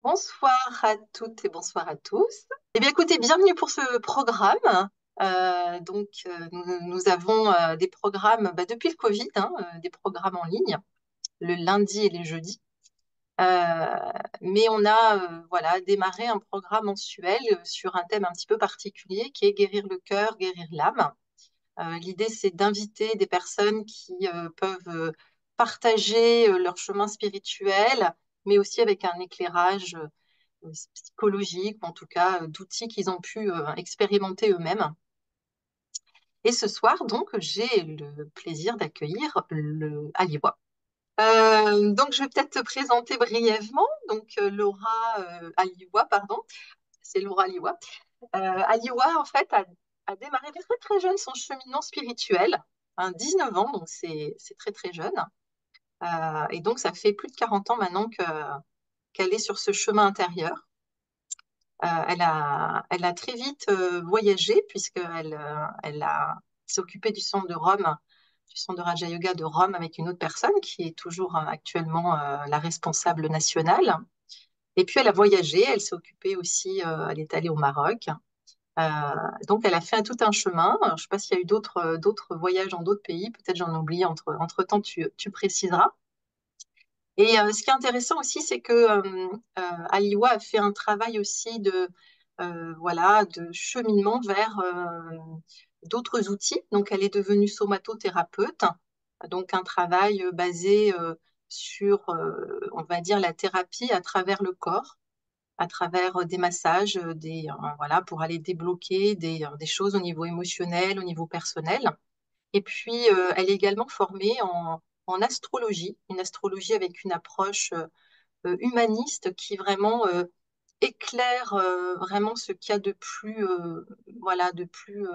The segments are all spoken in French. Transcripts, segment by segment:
Bonsoir à toutes et bonsoir à tous. Eh bien, écoutez, bienvenue pour ce programme. Nous avons des programmes depuis le Covid, des programmes en ligne, le lundi et les jeudis. Euh, mais on a voilà, démarré un programme mensuel sur un thème un petit peu particulier qui est guérir le cœur, guérir l'âme. L'idée, c'est d'inviter des personnes qui peuvent partager leur chemin spirituel, mais aussi avec un éclairage psychologiques, ou en tout cas d'outils qu'ils ont pu expérimenter eux-mêmes. Et ce soir, donc, j'ai le plaisir d'accueillir le Aliwa. Donc, je vais peut-être te présenter brièvement. Donc, Laura Aliwa, pardon, c'est Laura Aliwa. Aliwa, en fait, a démarré très, très jeune son cheminement spirituel, 19 ans, donc c'est très, très jeune. Et donc, ça fait plus de 40 ans maintenant qu'elle est sur ce chemin intérieur. Elle a très vite voyagé puisqu'elle s'est occupée du centre de Rome, du centre de Raja Yoga de Rome avec une autre personne qui est toujours actuellement la responsable nationale. Et puis elle a voyagé, elle s'est occupée aussi, elle est allée au Maroc. Euh, donc elle a fait tout un chemin. Alors, je ne sais pas s'il y a eu d'autres voyages dans d'autres pays, peut-être j'en oublie entre-temps, tu préciseras. Et ce qui est intéressant aussi, c'est que Aliwa a fait un travail aussi voilà, de cheminement vers d'autres outils. Donc, elle est devenue somatothérapeute, donc un travail basé sur, on va dire, la thérapie à travers le corps, à travers des massages, voilà, pour aller débloquer des choses au niveau émotionnel, au niveau personnel. Et puis, elle est également formée en astrologie, une astrologie avec une approche humaniste qui vraiment éclaire vraiment ce qu'il y a de plus, voilà, de plus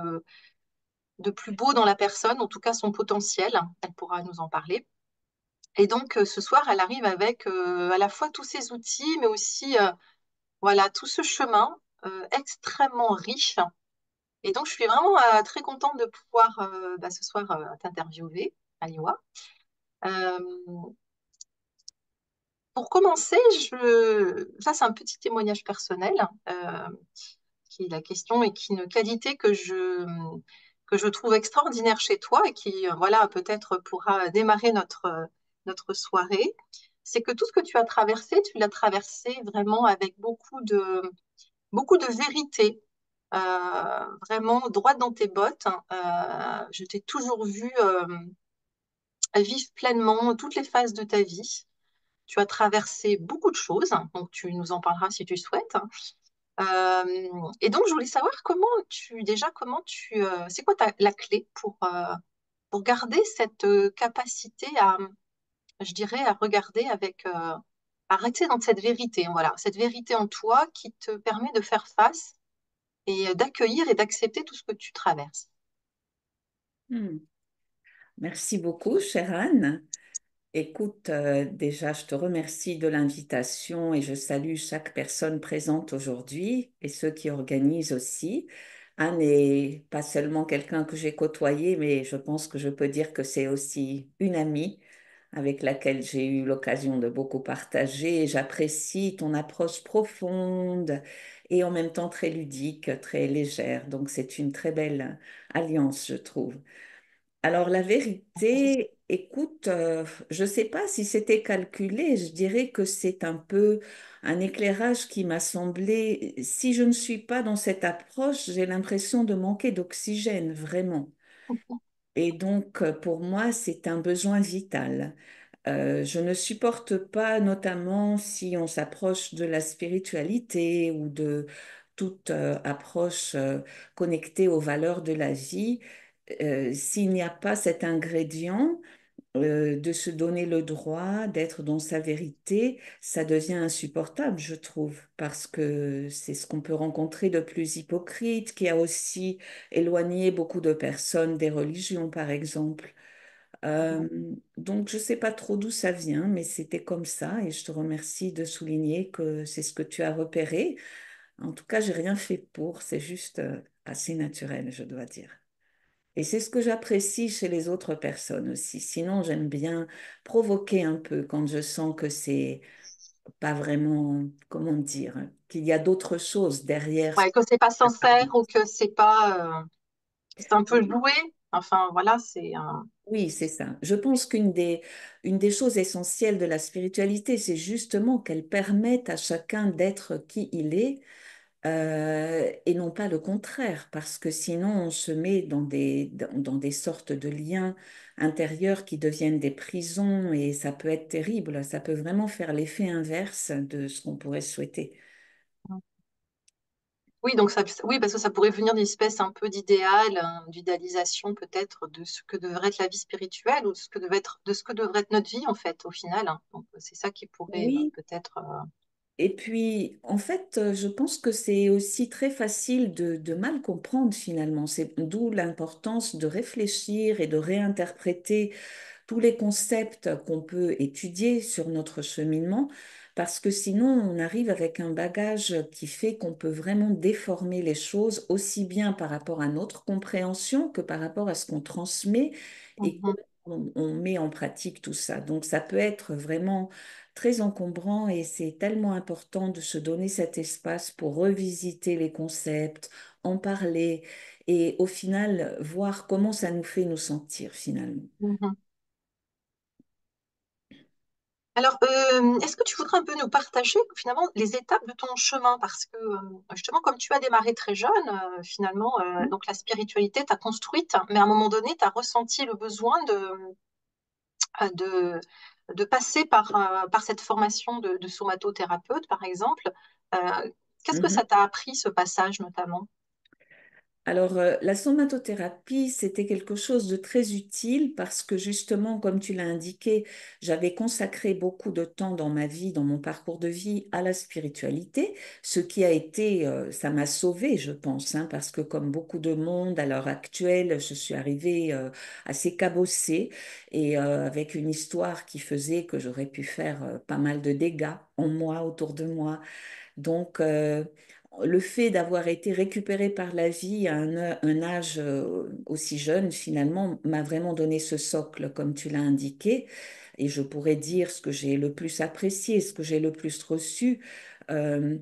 beau dans la personne, en tout cas son potentiel. Elle pourra nous en parler. Et donc, ce soir, elle arrive avec à la fois tous ces outils, mais aussi voilà, tout ce chemin extrêmement riche. Et donc, je suis vraiment très contente de pouvoir ce soir t'interviewer, Aliwa. Euh, pour commencer, ça c'est un petit témoignage personnel qui est la question et qui est une qualité que je trouve extraordinaire chez toi et qui voilà peut-être pourra démarrer notre soirée. C'est que tout ce que tu as traversé, tu l'as traversé vraiment avec beaucoup de vérité, vraiment droite dans tes bottes. Je t'ai toujours vu vivre pleinement toutes les phases de ta vie. Tu as traversé beaucoup de choses, donc tu nous en parleras si tu souhaites. Et donc, je voulais savoir c'est quoi la clé pour garder cette capacité à, je dirais, à regarder à rester dans cette vérité, voilà, cette vérité en toi qui te permet de faire face et d'accueillir et d'accepter tout ce que tu traverses. Hmm. Merci beaucoup, chère Anne. Écoute, déjà, je te remercie de l'invitation et je salue chaque personne présente aujourd'hui et ceux qui organisent aussi. Anne n'est pas seulement quelqu'un que j'ai côtoyé, mais je pense que je peux dire que c'est aussi une amie avec laquelle j'ai eu l'occasion de beaucoup partager. Et j'apprécie ton approche profonde et en même temps très ludique, très légère. Donc, c'est une très belle alliance, je trouve. Alors la vérité, écoute, je ne sais pas si c'était calculé, je dirais que c'est un peu un éclairage qui m'a semblé, si je ne suis pas dans cette approche, j'ai l'impression de manquer d'oxygène, vraiment. Et donc, pour moi, c'est un besoin vital. Je ne supporte pas, notamment si on s'approche de la spiritualité ou de toute approche connectée aux valeurs de la vie, s'il n'y a pas cet ingrédient de se donner le droit d'être dans sa vérité, ça devient insupportable, je trouve, parce que c'est ce qu'on peut rencontrer de plus hypocrite, qui a aussi éloigné beaucoup de personnes des religions, par exemple. Euh, donc, je ne sais pas trop d'où ça vient, mais c'était comme ça et je te remercie de souligner que c'est ce que tu as repéré. En tout cas, j'ai rien fait pour, c'est juste assez naturel, je dois dire. Et c'est ce que j'apprécie chez les autres personnes aussi. Sinon, j'aime bien provoquer un peu quand je sens que c'est... pas vraiment, comment dire, qu'il y a d'autres choses derrière ce Ouais, que c'est pas qu'on sincère ou que c'est un peu joué. Enfin, voilà, c'est Oui, c'est ça. Je pense une des choses essentielles de la spiritualité, c'est justement qu'elle permette à chacun d'être qui il est et non pas le contraire, parce que sinon on se met dans des sortes de liens intérieurs qui deviennent des prisons et ça peut être terrible. Ça peut vraiment faire l'effet inverse de ce qu'on pourrait souhaiter. oui, donc oui, parce que ça pourrait venir d'une espèce un peu d'idéal, d'idéalisation peut-être de ce que devrait être la vie spirituelle ou de ce que devrait être notre vie en fait au final, hein. Donc c'est ça qui pourrait Oui, peut-être. et puis, en fait, je pense que c'est aussi très facile de mal comprendre finalement. C'est d'où l'importance de réfléchir et de réinterpréter tous les concepts qu'on peut étudier sur notre cheminement, parce que sinon, on arrive avec un bagage qui fait qu'on peut vraiment déformer les choses aussi bien par rapport à notre compréhension que par rapport à ce qu'on transmet et Mhm, comment on met en pratique tout ça. Donc, ça peut être vraiment très encombrant et c'est tellement important de se donner cet espace pour revisiter les concepts, en parler et au final voir comment ça nous fait nous sentir finalement. mhm. Alors, est-ce que tu voudrais un peu nous partager finalement les étapes de ton chemin? Parce que justement, comme tu as démarré très jeune, finalement, donc la spiritualité t'a construite, mais à un moment donné, tu as ressenti le besoin de, de passer par cette formation de somatothérapeute, par exemple. Euh, Qu'est-ce que ça Mhm. t'a appris, ce passage notamment? Alors, la somatothérapie, c'était quelque chose de très utile parce que justement, comme tu l'as indiqué, j'avais consacré beaucoup de temps dans ma vie, dans mon parcours de vie, à la spiritualité, ce qui a été, ça m'a sauvée, je pense, hein, parce que comme beaucoup de monde à l'heure actuelle, je suis arrivée assez cabossée et avec une histoire qui faisait que j'aurais pu faire pas mal de dégâts en moi, autour de moi. Donc, le fait d'avoir été récupéré par la vie à un âge aussi jeune, finalement, m'a vraiment donné ce socle, comme tu l'as indiqué. Et je pourrais dire ce que j'ai le plus apprécié, ce que j'ai le plus reçu, euh,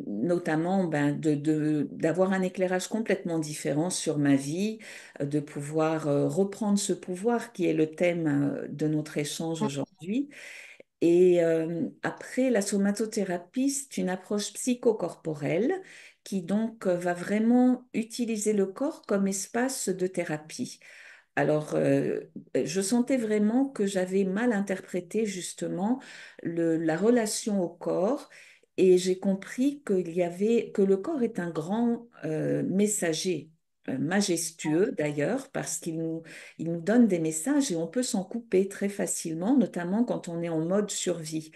notamment ben, d'avoir un éclairage complètement différent sur ma vie, de pouvoir reprendre ce pouvoir qui est le thème de notre échange aujourd'hui et après, la somatothérapie, c'est une approche psychocorporelle qui donc va vraiment utiliser le corps comme espace de thérapie. Alors, je sentais vraiment que j'avais mal interprété justement la relation au corps et j'ai compris que le corps est un grand messager, majestueux d'ailleurs, parce il nous donne des messages et on peut s'en couper très facilement, notamment quand on est en mode survie.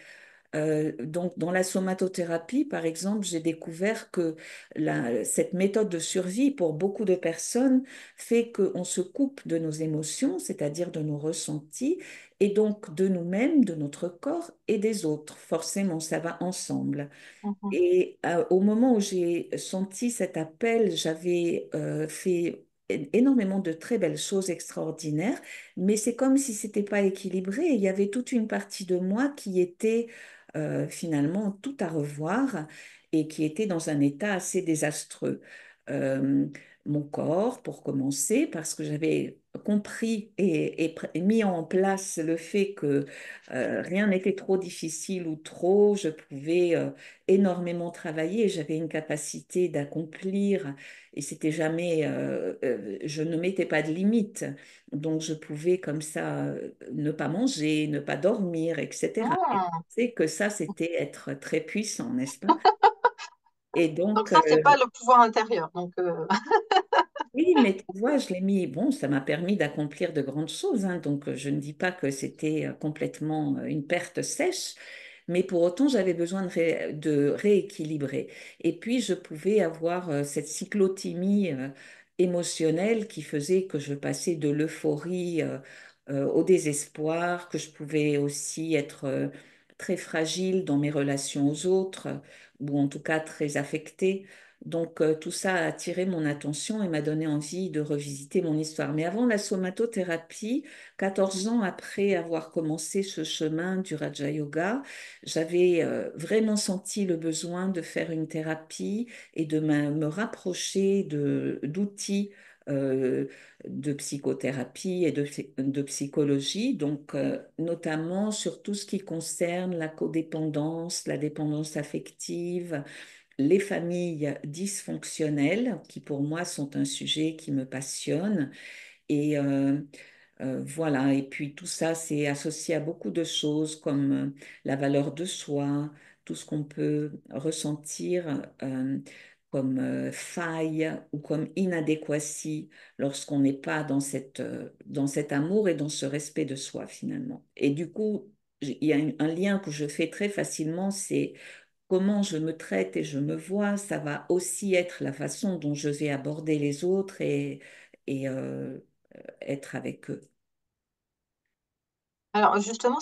Donc, dans la somatothérapie, par exemple, j'ai découvert que cette méthode de survie, pour beaucoup de personnes, fait qu'on se coupe de nos émotions, c'est-à-dire de nos ressentis, et donc de nous-mêmes, de notre corps et des autres. Forcément, ça va ensemble. Mhm, Et au moment où j'ai senti cet appel, j'avais fait énormément de très belles choses extraordinaires, mais c'est comme si c'était pas équilibré. Il y avait toute une partie de moi qui était finalement tout à revoir et qui était dans un état assez désastreux. Euh, Mon corps, pour commencer, parce que j'avais compris et mis en place le fait que rien n'était trop difficile ou trop, je pouvais énormément travaillé, j'avais une capacité d'accomplir et c'était jamais, je ne mettais pas de limite. Donc je pouvais comme ça ne pas manger, ne pas dormir, etc. Et mhm. c'est que ça, c'était être très puissant, n'est-ce pas? Et Donc donc, ça, c'est pas le pouvoir intérieur. Donc, oui, mais tu vois, je l'ai mis, bon, ça m'a permis d'accomplir de grandes choses, hein, donc je ne dis pas que c'était complètement une perte sèche, mais pour autant, j'avais besoin de rééquilibrer. Et puis, je pouvais avoir cette cyclothymie émotionnelle qui faisait que je passais de l'euphorie au désespoir, que je pouvais aussi être très fragile dans mes relations aux autres, ou en tout cas très affectée. Donc, tout ça a attiré mon attention et m'a donné envie de revisiter mon histoire. Mais avant la somatothérapie, 14 ans après avoir commencé ce chemin du Raja Yoga, j'avais vraiment senti le besoin de faire une thérapie et de me rapprocher d'outils euh, de psychothérapie et de psychologie, donc notamment sur tout ce qui concerne la codépendance, la dépendance affective, les familles dysfonctionnelles, qui pour moi sont un sujet qui me passionne. Et voilà, et puis tout ça, c'est associé à beaucoup de choses comme la valeur de soi, tout ce qu'on peut ressentir comme faille ou comme inadéquatie lorsqu'on n'est pas dans dans cet amour et dans ce respect de soi finalement. Et du coup, il y a un lien que je fais très facilement, c'est comment je me traite et je me vois, ça va aussi être la façon dont je vais aborder les autres et être avec eux. Alors justement,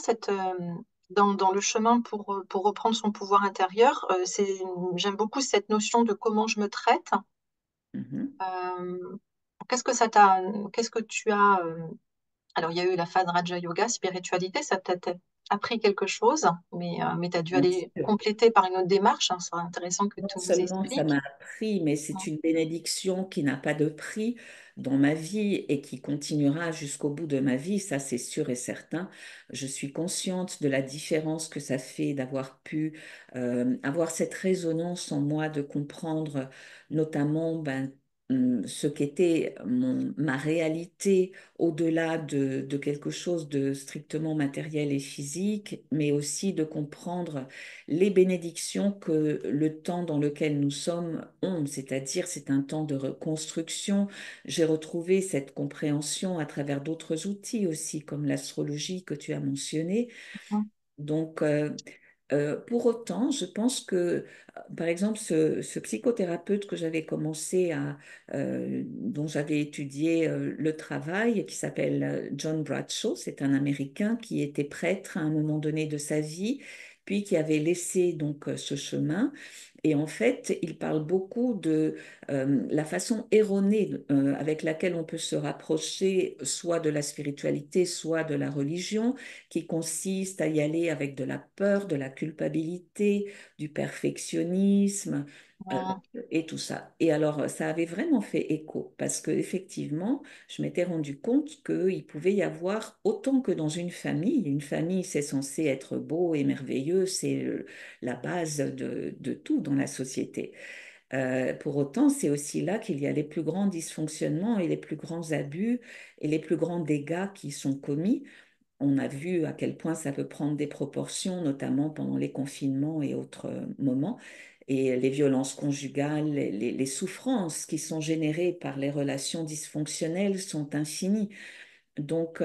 dans le chemin pour reprendre son pouvoir intérieur, j'aime beaucoup cette notion de comment je me traite. Mhm. Euh, qu'est-ce que tu as alors il y a eu la phase Raja Yoga, spiritualité, ça t'a appris quelque chose, mais tu as dû Bien aller sûr. compléter par une autre démarche, hein. C'est intéressant que Non tu nous seulement ça m'a expliques. appris, mais c'est une bénédiction qui n'a pas de prix dans ma vie et qui continuera jusqu'au bout de ma vie, ça c'est sûr et certain. Je suis consciente de la différence que ça fait d'avoir pu avoir cette résonance en moi, de comprendre notamment ce qu'était ma réalité au-delà de quelque chose de strictement matériel et physique, mais aussi de comprendre les bénédictions que le temps dans lequel nous sommes ont, c'est-à-dire c'est un temps de reconstruction. J'ai retrouvé cette compréhension à travers d'autres outils aussi, comme l'astrologie que tu as mentionné. Mhm. Donc, pour autant, je pense que, par exemple, ce psychothérapeute que j'avais commencé dont j'avais étudié le travail, qui s'appelle John Bradshaw, c'est un Américain qui était prêtre à un moment donné de sa vie, puis qui avait laissé donc ce chemin. Et en fait, il parle beaucoup de la façon erronée avec laquelle on peut se rapprocher soit de la spiritualité, soit de la religion, qui consiste à y aller avec de la peur, de la culpabilité, du perfectionnisme euh, Mhm. et tout ça. Et alors, ça avait vraiment fait écho parce que effectivement, je m'étais rendu compte qu'il pouvait y avoir autant que dans une famille, c'est censé être beau et merveilleux, c'est la base de tout dans la société. Pour autant, c'est aussi là qu'il y a les plus grands dysfonctionnements et les plus grands abus et les plus grands dégâts qui sont commis. On a vu à quel point ça peut prendre des proportions, notamment pendant les confinements et autres moments. Et les violences conjugales, les souffrances qui sont générées par les relations dysfonctionnelles sont infinies. Donc,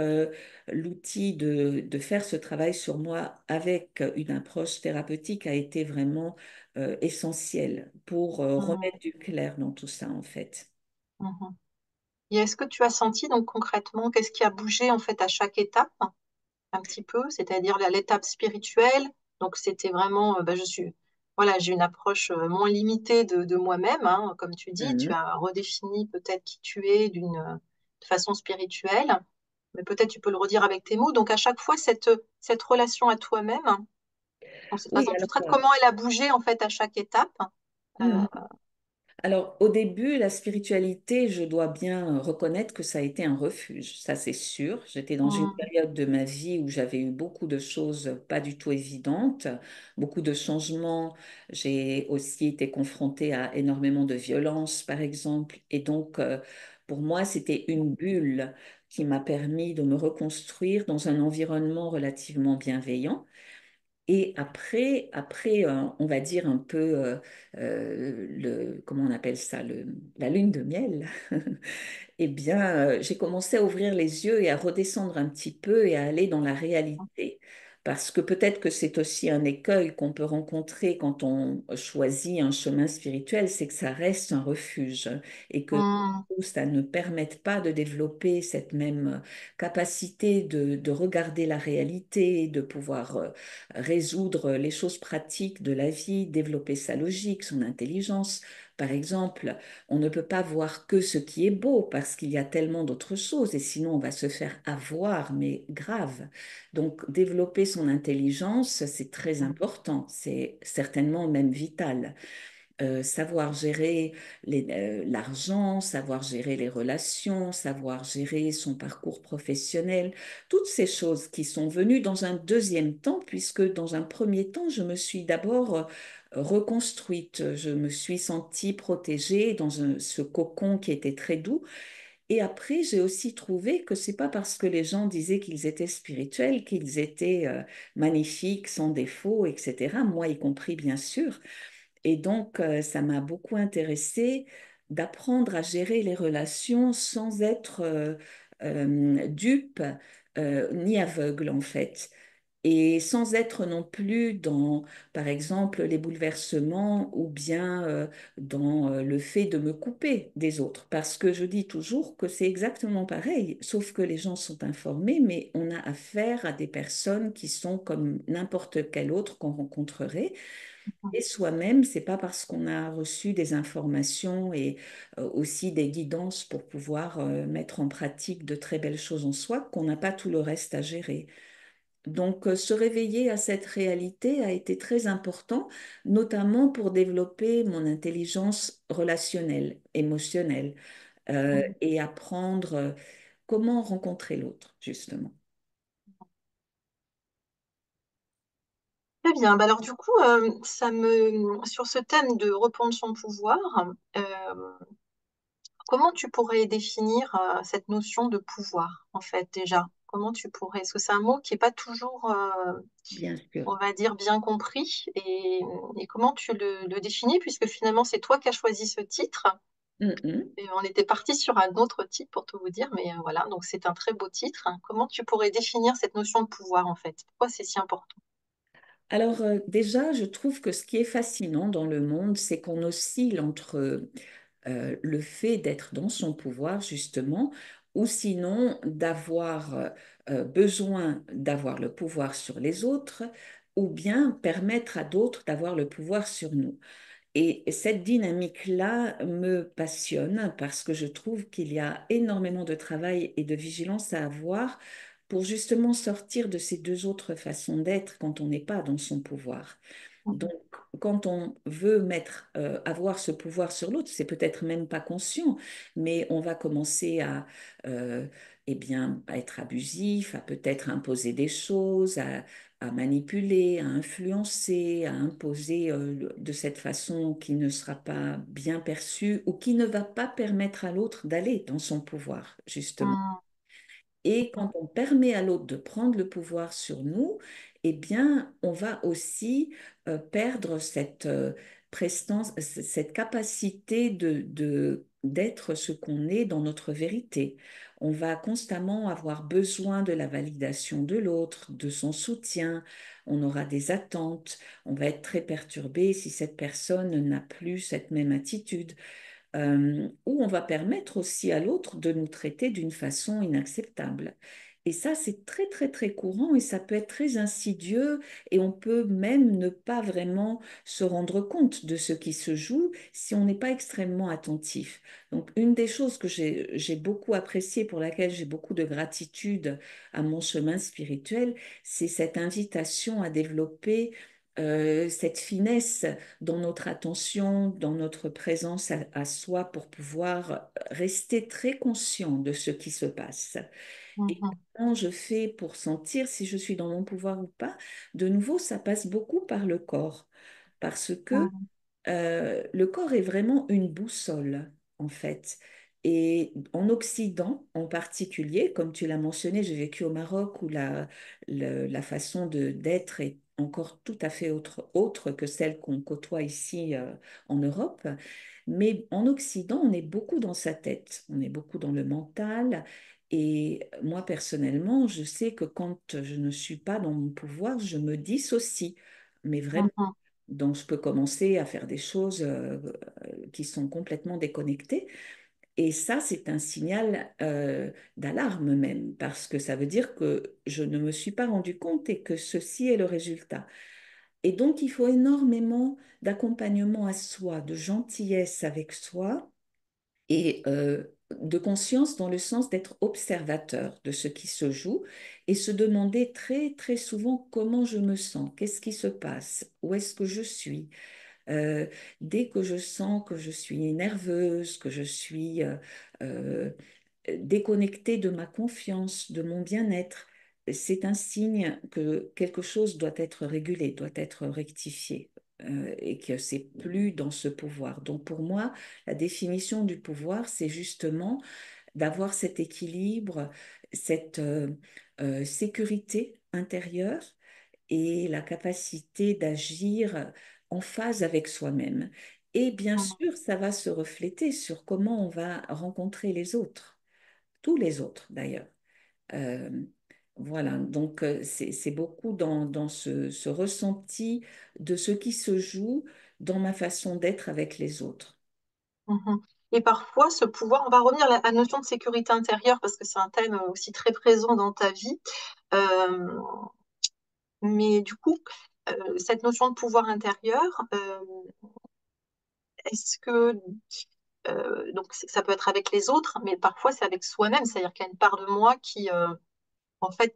l'outil de faire ce travail sur moi avec une approche thérapeutique a été vraiment essentiel pour Mhm. remettre du clair dans tout ça, en fait. Mhm. Et est-ce que tu as senti donc concrètement qu'est-ce qui a bougé en fait à chaque étape, un petit peu, c'est-à-dire l'étape spirituelle. Donc c'était vraiment, voilà, j'ai une approche moins limitée de moi-même, hein, comme tu dis, tu Mhm. as redéfini peut-être qui tu es de façon spirituelle, mais peut-être tu peux le redire avec tes mots. Donc à chaque fois, cette relation à toi-même, donc cette Oui, façon dont tu alors. traites, comment elle a bougé en fait à chaque étape. Euh, Mhm. Alors, au début, la spiritualité, je dois bien reconnaître que ça a été un refuge, ça c'est sûr. J'étais dans une hum, période de ma vie où j'avais eu beaucoup de choses pas du tout évidentes, beaucoup de changements. J'ai aussi été confrontée à énormément de violences, par exemple. Et donc, pour moi, c'était une bulle qui m'a permis de me reconstruire dans un environnement relativement bienveillant. Et après on va dire un peu comment on appelle ça, la lune de miel, eh bien, j'ai commencé à ouvrir les yeux et à redescendre un petit peu et à aller dans la réalité. Parce que peut-être que c'est aussi un écueil qu'on peut rencontrer quand on choisit un chemin spirituel, c'est que ça reste un refuge et que hum, ça ne permette pas de développer cette même capacité de regarder la réalité, de pouvoir résoudre les choses pratiques de la vie, développer sa logique, son intelligence, Par exemple, on ne peut pas voir que ce qui est beau parce qu'il y a tellement d'autres choses et sinon on va se faire avoir, mais grave. Donc, développer son intelligence, c'est très important, c'est certainement même vital. Savoir gérer l'argent, savoir gérer les relations, savoir gérer son parcours professionnel, toutes ces choses qui sont venues dans un deuxième temps, puisque dans un premier temps, je me suis d'abord reconstruite, je me suis sentie protégée dans ce cocon qui était très doux. Et après, j'ai aussi trouvé que c'est pas parce que les gens disaient qu'ils étaient spirituels, qu'ils étaient magnifiques, sans défaut, etc. Moi y compris, bien sûr. Et donc, ça m'a beaucoup intéressée d'apprendre à gérer les relations sans être dupe ni aveugle, en fait. Et sans être non plus dans, par exemple, les bouleversements ou bien dans le fait de me couper des autres. Parce que je dis toujours que c'est exactement pareil, sauf que les gens sont informés, mais on a affaire à des personnes qui sont comme n'importe quel autre qu'on rencontrerait. Et soi-même, c'est pas parce qu'on a reçu des informations et aussi des guidances pour pouvoir mettre en pratique de très belles choses en soi qu'on n'a pas tout le reste à gérer. Donc, se réveiller à cette réalité a été très important, notamment pour développer mon intelligence relationnelle, émotionnelle, et apprendre comment rencontrer l'autre, justement. Très bien. Bah alors du coup, sur ce thème de reprendre son pouvoir, euh, comment tu pourrais définir cette notion de pouvoir, en fait, déjà? Comment tu pourrais? Parce que c'est un mot qui n'est pas toujours, Bien sûr. on va dire, bien compris. Et comment tu le définis, puisque finalement, c'est toi qui as choisi ce titre. Mhm. Et on était parti sur un autre titre, pour tout vous dire, mais voilà, donc c'est un très beau titre. Comment tu pourrais définir cette notion de pouvoir, en fait? Pourquoi c'est si important? Alors déjà, je trouve que ce qui est fascinant dans le monde, c'est qu'on oscille entre le fait d'être dans son pouvoir, justement, ou sinon d'avoir besoin d'avoir le pouvoir sur les autres, ou bien permettre à d'autres d'avoir le pouvoir sur nous. Et cette dynamique-là me passionne parce que je trouve qu'il y a énormément de travail et de vigilance à avoir pour justement sortir de ces deux autres façons d'être quand on n'est pas dans son pouvoir. Donc, quand on veut avoir ce pouvoir sur l'autre, c'est peut-être même pas conscient, mais on va commencer euh, eh bien, à être abusif, à peut-être imposer des choses, à manipuler, à influencer, à imposer de cette façon qui ne sera pas bien perçue ou qui ne va pas permettre à l'autre d'aller dans son pouvoir, justement. Hum, Et quand on permet à l'autre de prendre le pouvoir sur nous, eh bien, on va aussi perdre cette prestance, cette capacité d'être ce qu'on est dans notre vérité. On va constamment avoir besoin de la validation de l'autre, de son soutien. On aura des attentes. On va être très perturbé si cette personne n'a plus cette même attitude où on va permettre aussi à l'autre de nous traiter d'une façon inacceptable. Et ça, c'est très, très, très courant et ça peut être très insidieux et on peut même ne pas vraiment se rendre compte de ce qui se joue si on n'est pas extrêmement attentif. Donc, une des choses que j'ai beaucoup appréciées, pour laquelle j'ai beaucoup de gratitude à mon chemin spirituel, c'est cette invitation à développer cette finesse dans notre attention, dans notre présence à soi pour pouvoir rester très conscient de ce qui se passe. Et hum, comment je fais pour sentir si je suis dans mon pouvoir ou pas? De nouveau, ça passe beaucoup par le corps, parce que hum, le corps est vraiment une boussole, en fait. Et en Occident, en particulier, comme tu l'as mentionné, j'ai vécu au Maroc où la façon d'être est encore tout à fait autre que celle qu'on côtoie ici en Europe. Mais en Occident, on est beaucoup dans sa tête, on est beaucoup dans le mental. Et moi, personnellement, je sais que quand je ne suis pas dans mon pouvoir, je me dissocie, mais vraiment. hum, hum, Donc, je peux commencer à faire des choses qui sont complètement déconnectées. Et ça, c'est un signal d'alarme même, parce que ça veut dire que je ne me suis pas rendu compte et que ceci est le résultat. Et donc, il faut énormément d'accompagnement à soi, de gentillesse avec soi et de conscience dans le sens d'être observateur de ce qui se joue et se demander très, très souvent comment je me sens, qu'est-ce qui se passe, où est-ce que je suis. Euh, Dès que je sens que je suis nerveuse, que je suis euh, déconnectée de ma confiance, de mon bien-être, c'est un signe que quelque chose doit être régulé, doit être rectifié. Et que c'est plus dans ce pouvoir. Donc pour moi, la définition du pouvoir, c'est justement d'avoir cet équilibre, cette sécurité intérieure et la capacité d'agir en phase avec soi-même. Et bien Mhm. sûr, ça va se refléter sur comment on va rencontrer les autres, tous les autres d'ailleurs. Euh, voilà, donc c'est beaucoup dans ce ressenti de ce qui se joue dans ma façon d'être avec les autres. Mhm. Et parfois, ce pouvoir, on va revenir à la notion de sécurité intérieure parce que c'est un thème aussi très présent dans ta vie. Euh, mais du coup, cette notion de pouvoir intérieur, est-ce que donc ça peut être avec les autres, mais parfois c'est avec soi-même, c'est-à-dire qu'il y a une part de moi qui, en fait,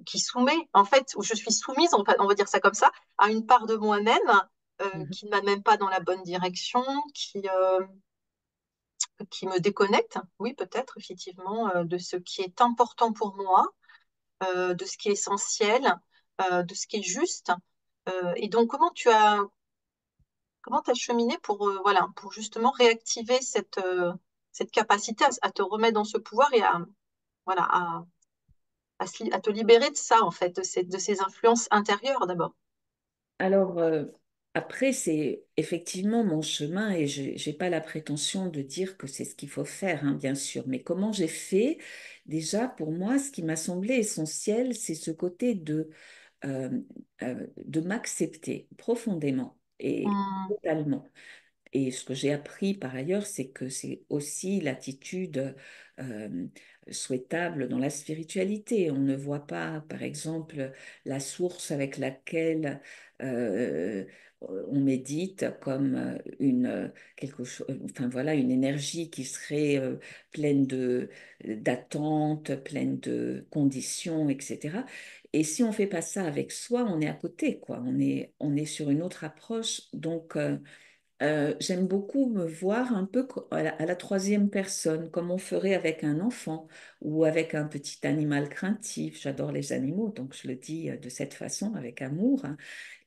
qui soumet, en fait, où je suis soumise, en fait, on va dire ça comme ça, à une part de moi-même Mhm. qui ne m'amène pas dans la bonne direction, qui me déconnecte, oui, peut-être, effectivement, de ce qui est important pour moi, de ce qui est essentiel, de ce qui est juste. Et donc, comment tu as cheminé pour, voilà, pour justement réactiver cette capacité à te remettre dans ce pouvoir et voilà, à te libérer de ça, en fait, de ces influences intérieures d'abord. Alors, après, c'est effectivement mon chemin et je n'ai pas la prétention de dire que c'est ce qu'il faut faire, hein, bien sûr. Mais comment j'ai fait? Déjà, pour moi, ce qui m'a semblé essentiel, c'est ce côté euh, de m'accepter profondément et Hum, totalement. Et ce que j'ai appris par ailleurs, c'est que c'est aussi l'attitude euh, souhaitable dans la spiritualité. On ne voit pas, par exemple, la source avec laquelle euh, on médite comme quelque chose, enfin voilà, une énergie qui serait pleine d'attentes, pleine de conditions, etc. Et si on fait pas ça avec soi, on est à côté, quoi. On est sur une autre approche. Donc, j'aime beaucoup me voir un peu à la troisième personne, comme on ferait avec un enfant ou avec un petit animal craintif. J'adore les animaux, donc je le dis de cette façon, avec amour, hein.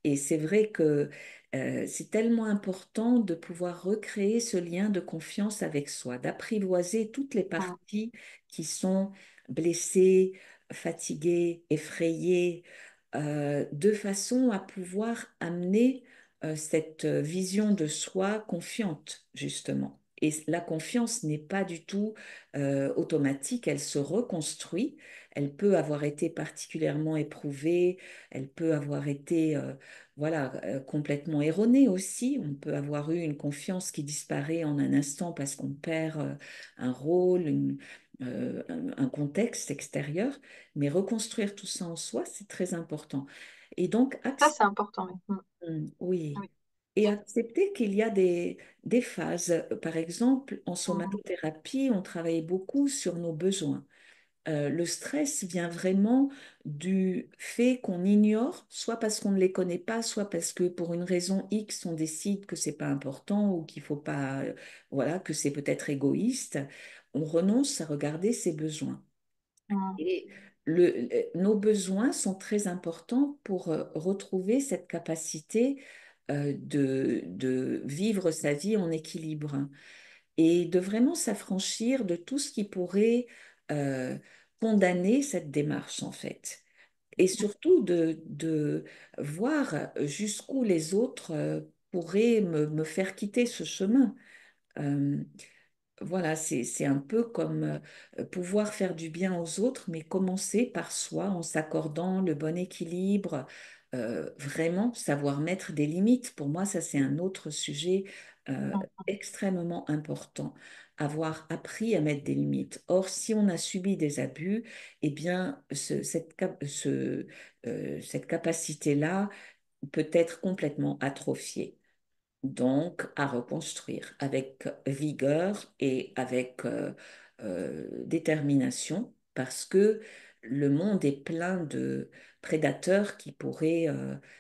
Et c'est vrai que c'est tellement important de pouvoir recréer ce lien de confiance avec soi, d'apprivoiser toutes les hum, parties qui sont blessées, fatiguées, effrayées, de façon à pouvoir amener cette vision de soi confiante, justement. Et la confiance n'est pas du tout automatique, elle se reconstruit, elle peut avoir été particulièrement éprouvée, elle peut avoir été voilà, complètement erronée aussi. On peut avoir eu une confiance qui disparaît en un instant parce qu'on perd un rôle, un contexte extérieur, mais reconstruire tout ça en soi, c'est très important. Et donc, ça, c'est important. Oui. oui. Oui. Et accepter qu'il y a des phases. Par exemple, en Hum, somatothérapie, on travaille beaucoup sur nos besoins. Le stress vient vraiment du fait qu'on ignore, soit parce qu'on ne les connaît pas, soit parce que pour une raison X, on décide que c'est pas important ou qu'il faut pas, voilà, que c'est peut-être égoïste. On renonce à regarder ses besoins. hum, Et nos besoins sont très importants pour retrouver cette capacité de vivre sa vie en équilibre et de vraiment s'affranchir de tout ce qui pourrait euh, condamner cette démarche en fait. Et surtout de voir jusqu'où les autres pourraient me faire quitter ce chemin. Euh, voilà, c'est un peu comme pouvoir faire du bien aux autres, mais commencer par soi en s'accordant le bon équilibre, vraiment savoir mettre des limites. Pour moi, ça, c'est un autre sujet extrêmement important, avoir appris à mettre des limites. Or, si on a subi des abus, eh bien, cette capacité-là peut être complètement atrophiée. Donc, à reconstruire avec vigueur et avec détermination, parce que le monde est plein de prédateurs qui pourraient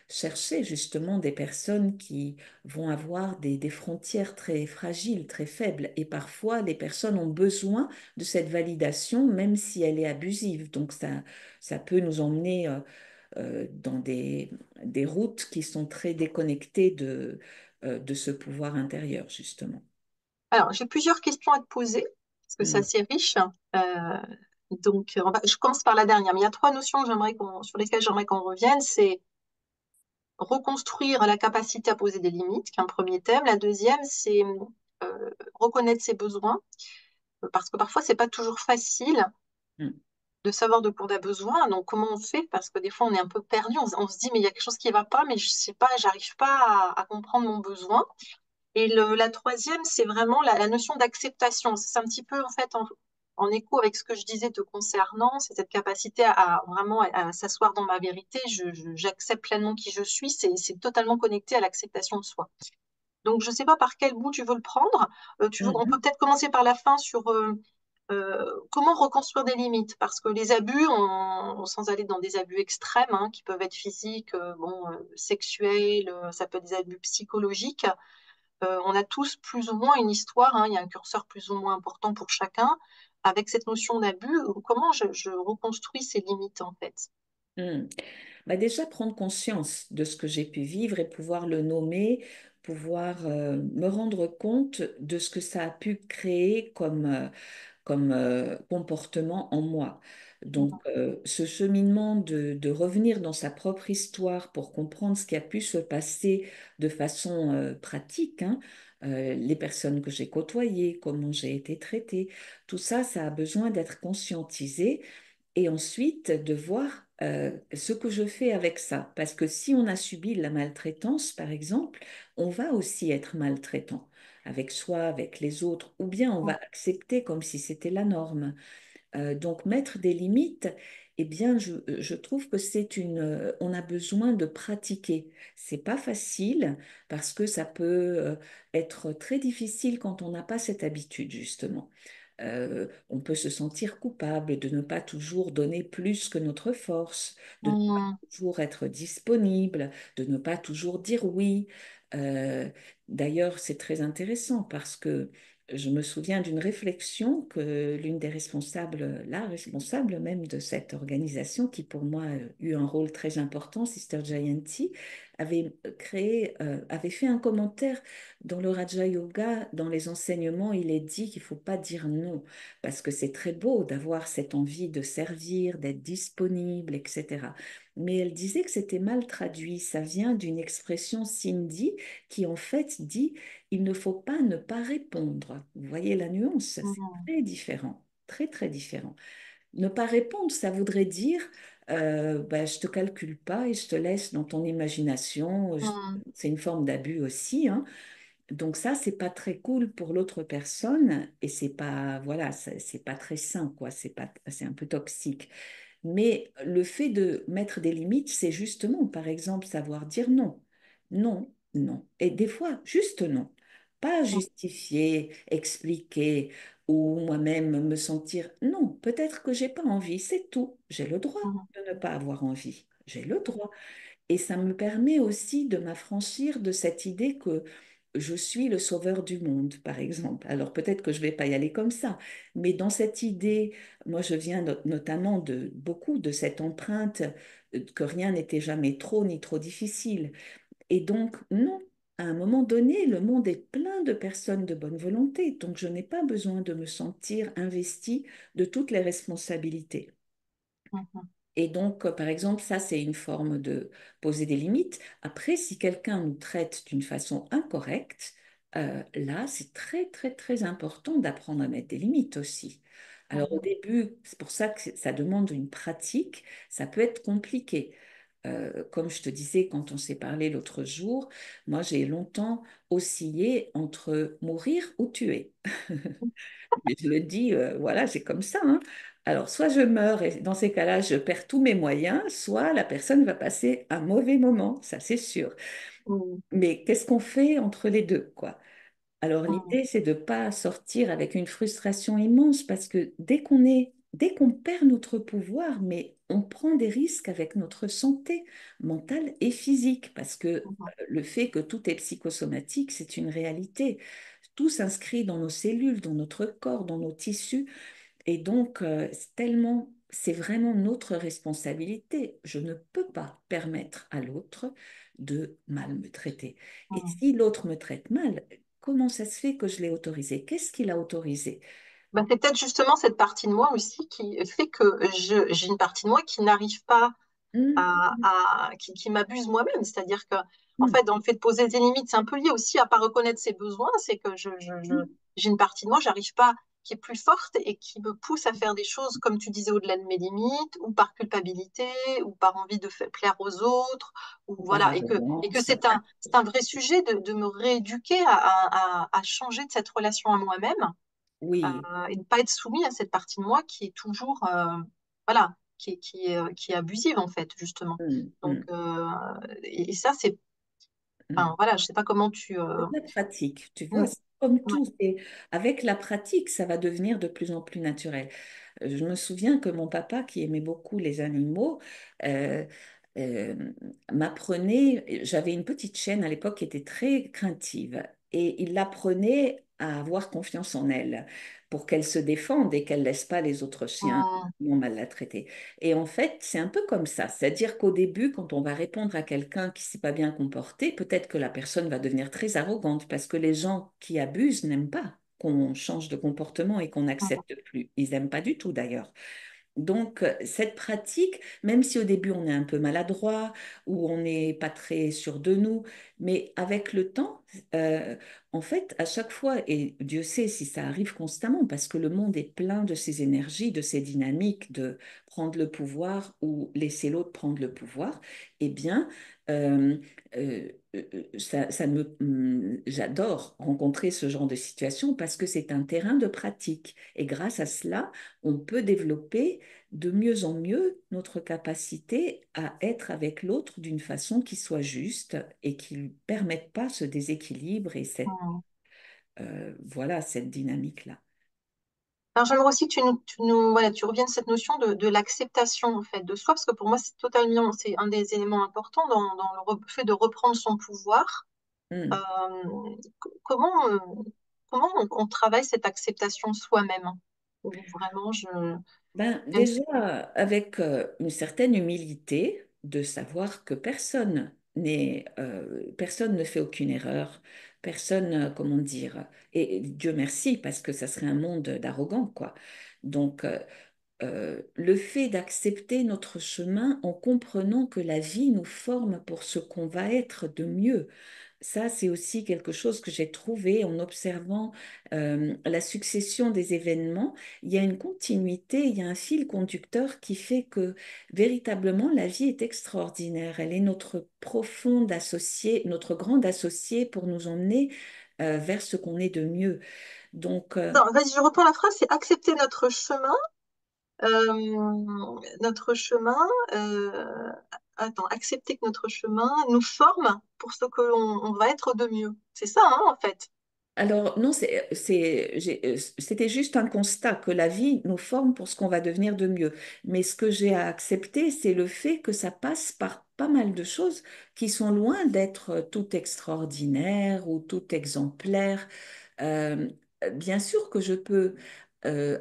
chercher justement des personnes qui vont avoir des frontières très fragiles, très faibles. Et parfois, les personnes ont besoin de cette validation, même si elle est abusive. Donc, ça peut nous emmener dans des routes qui sont très déconnectées de ce pouvoir intérieur, justement. Alors, j'ai plusieurs questions à te poser, parce que c'est Mm, assez riche. Donc, je commence par la dernière. Mais il y a trois notions sur lesquelles j'aimerais qu'on revienne. C'est reconstruire la capacité à poser des limites, qui est un premier thème. La deuxième, c'est reconnaître ses besoins, parce que parfois, c'est pas toujours facile mm, de savoir de quoi on a besoin. Donc, comment on fait? Parce que des fois, on est un peu perdu. On se dit, mais il y a quelque chose qui ne va pas, mais je sais pas, j'arrive pas à comprendre mon besoin. Et la troisième, c'est vraiment la notion d'acceptation. C'est un petit peu, en fait, en écho avec ce que je disais te concernant, c'est cette capacité à vraiment à s'asseoir dans ma vérité. J'accepte pleinement qui je suis. C'est totalement connecté à l'acceptation de soi. Donc, je ne sais pas par quel bout tu veux le prendre. On peut mhm, peut-être commencer par la fin sur comment reconstruire des limites. Parce que les abus, sans aller dans des abus extrêmes, hein, qui peuvent être physiques, sexuels, ça peut être des abus psychologiques. On a tous plus ou moins une histoire, hein, il y a un curseur plus ou moins important pour chacun. Avec cette notion d'abus, comment je reconstruis ces limites en fait? mm. Bah déjà, prendre conscience de ce que j'ai pu vivre et pouvoir le nommer, pouvoir me rendre compte de ce que ça a pu créer comme comportement en moi. Donc, ce cheminement de revenir dans sa propre histoire pour comprendre ce qui a pu se passer de façon pratique, hein, les personnes que j'ai côtoyées, comment j'ai été traitée, tout ça, ça a besoin d'être conscientisé et ensuite de voir ce que je fais avec ça. Parce que si on a subi de la maltraitance, par exemple, on va aussi être maltraitant avec soi, avec les autres, ou bien on va accepter comme si c'était la norme. Donc mettre des limites, eh bien, je trouve que on a besoin de pratiquer. C'est pas facile parce que ça peut être très difficile quand on n'a pas cette habitude, justement. On peut se sentir coupable de ne pas toujours donner plus que notre force, de ne pas Mhm. toujours être disponible, de ne pas toujours dire oui. Euh, D'ailleurs, c'est très intéressant parce que je me souviens d'une réflexion que l'une des responsables, la responsable même de cette organisation, qui pour moi a eu un rôle très important, Sister Jayanti, avait fait un commentaire dans le Raja Yoga, dans les enseignements, il est dit qu'il ne faut pas dire non, parce que c'est très beau d'avoir cette envie de servir, d'être disponible, etc. Mais elle disait que c'était mal traduit. Ça vient d'une expression sindhi qui en fait dit il ne faut pas ne pas répondre. Vous voyez la nuance, c'est Mhm. très différent, très très différent. Ne pas répondre, ça voudrait dire ben, je te calcule pas et je te laisse dans ton imagination. Mhm. C'est une forme d'abus aussi, hein. Donc ça, c'est pas très cool pour l'autre personne et c'est pas voilà, c'est pas très sain quoi. C'est un peu toxique. Mais le fait de mettre des limites, c'est justement, par exemple, savoir dire non. Non, non. Et des fois, juste non. Pas justifier, expliquer ou moi-même me sentir non, peut-être que j'ai pas envie, c'est tout. J'ai le droit Mhm. de ne pas avoir envie. J'ai le droit. Et ça me permet aussi de m'affranchir de cette idée que je suis le sauveur du monde, par exemple. Alors peut-être que je vais pas y aller comme ça, mais dans cette idée, moi je viens notamment de beaucoup de cette empreinte que rien n'était jamais trop ni trop difficile. Et donc non, à un moment donné, le monde est plein de personnes de bonne volonté, donc je n'ai pas besoin de me sentir investie de toutes les responsabilités. Mhm. Et donc, par exemple, ça, c'est une forme de poser des limites. Après, si quelqu'un nous traite d'une façon incorrecte, là, c'est très, très, très important d'apprendre à mettre des limites aussi. Alors, au Mhm. début, c'est pour ça que ça demande une pratique. Ça peut être compliqué. Comme je te disais quand on s'est parlé l'autre jour, moi j'ai longtemps oscillé entre mourir ou tuer. Mais je le dis, voilà, c'est comme ça, hein. Alors, soit je meurs et dans ces cas-là, je perds tous mes moyens, soit la personne va passer un mauvais moment, ça c'est sûr. Mm, Mais qu'est-ce qu'on fait entre les deux, quoi? Alors, mm, l'idée, c'est de ne pas sortir avec une frustration immense parce que dès qu'on perd notre pouvoir, mais on prend des risques avec notre santé mentale et physique parce que mm, le fait que tout est psychosomatique, c'est une réalité. Tout s'inscrit dans nos cellules, dans notre corps, dans nos tissus. Et donc, c'est vraiment notre responsabilité. Je ne peux pas permettre à l'autre de mal me traiter. Et mm. si l'autre me traite mal, comment ça se fait que je l'ai autorisé? Qu'est-ce qu'il a autorisé? Bah, c'est peut-être justement cette partie de moi aussi qui fait que j'ai une partie de moi qui n'arrive pas Hum, qui m'abuse moi-même. C'est-à-dire que, en hum, fait, dans le fait de poser des limites, c'est un peu lié aussi à pas reconnaître ses besoins. C'est que hum. j'ai une partie de moi, j'arrive pas, qui est plus forte et qui me pousse à faire des choses, comme tu disais, au-delà de mes limites, ou par culpabilité, ou par envie de plaire aux autres, ou Par voilà. Et que arrogance. c'est un vrai sujet de me rééduquer à changer de cette relation à moi-même Oui. et de ne pas être soumis à cette partie de moi qui est toujours, voilà, qui est abusive en fait, justement. Hum, Donc, hum, et ça, c'est, hum. enfin, voilà, je sais pas comment tu. C'est de la pratique, tu vois, Mm, c'est comme ouais, tout. Avec la pratique, ça va devenir de plus en plus naturel. Je me souviens que mon papa, qui aimait beaucoup les animaux, euh, euh, m'apprenait, j'avais une petite chienne à l'époque qui était très craintive, et il l'apprenait à avoir confiance en elle pour qu'elle se défende et qu'elle laisse pas les autres chiens mm, mal la traiter. Et en fait, c'est un peu comme ça, c'est-à-dire qu'au début, quand on va répondre à quelqu'un qui s'est pas bien comporté, peut-être que la personne va devenir très arrogante parce que les gens qui abusent n'aiment pas qu'on change de comportement et qu'on mm, n'accepte plus. Ils n'aiment pas du tout d'ailleurs. Donc, cette pratique, même si au début on est un peu maladroit ou on n'est pas très sûr de nous, mais avec le temps, euh, en fait, à chaque fois, et Dieu sait si ça arrive constamment, parce que le monde est plein de ces énergies, de ces dynamiques de prendre le pouvoir ou laisser l'autre prendre le pouvoir, eh bien, euh, j'adore rencontrer ce genre de situation parce que c'est un terrain de pratique. Et grâce à cela, on peut développer de mieux en mieux notre capacité à être avec l'autre d'une façon qui soit juste et qui ne permette pas ce déséquilibre et mm. voilà, cette dynamique-là. Alors, j'aimerais aussi que voilà, tu reviennes sur cette notion de l'acceptation en fait de soi, parce que pour moi, c'est un des éléments importants dans le fait de reprendre son pouvoir. Euh, Hmm. comment, comment on travaille cette acceptation soi-même? Ou vraiment, Ben, même déjà, si. avec une certaine humilité, de savoir que personne ne fait aucune erreur, personne, comment dire, et Dieu merci, parce que ça serait un monde d'arrogants, quoi. Donc, le fait d'accepter notre chemin en comprenant que la vie nous forme pour ce qu'on va être de mieux. Ça, c'est aussi quelque chose que j'ai trouvé en observant la succession des événements. Il y a une continuité, il y a un fil conducteur qui fait que véritablement la vie est extraordinaire. Elle est notre profonde associée, notre grande associée pour nous emmener vers ce qu'on est de mieux. Donc, Non, vas-y, je reprends la phrase, c'est accepter notre chemin, euh, attends, accepter que notre chemin nous forme pour ce que l'on on va être de mieux. C'est ça, hein, en fait. Alors, non, c'était juste un constat que la vie nous forme pour ce qu'on va devenir de mieux. Mais ce que j'ai à accepter, c'est le fait que ça passe par pas mal de choses qui sont loin d'être tout extraordinaires ou tout exemplaires. Euh, Bien sûr que je peux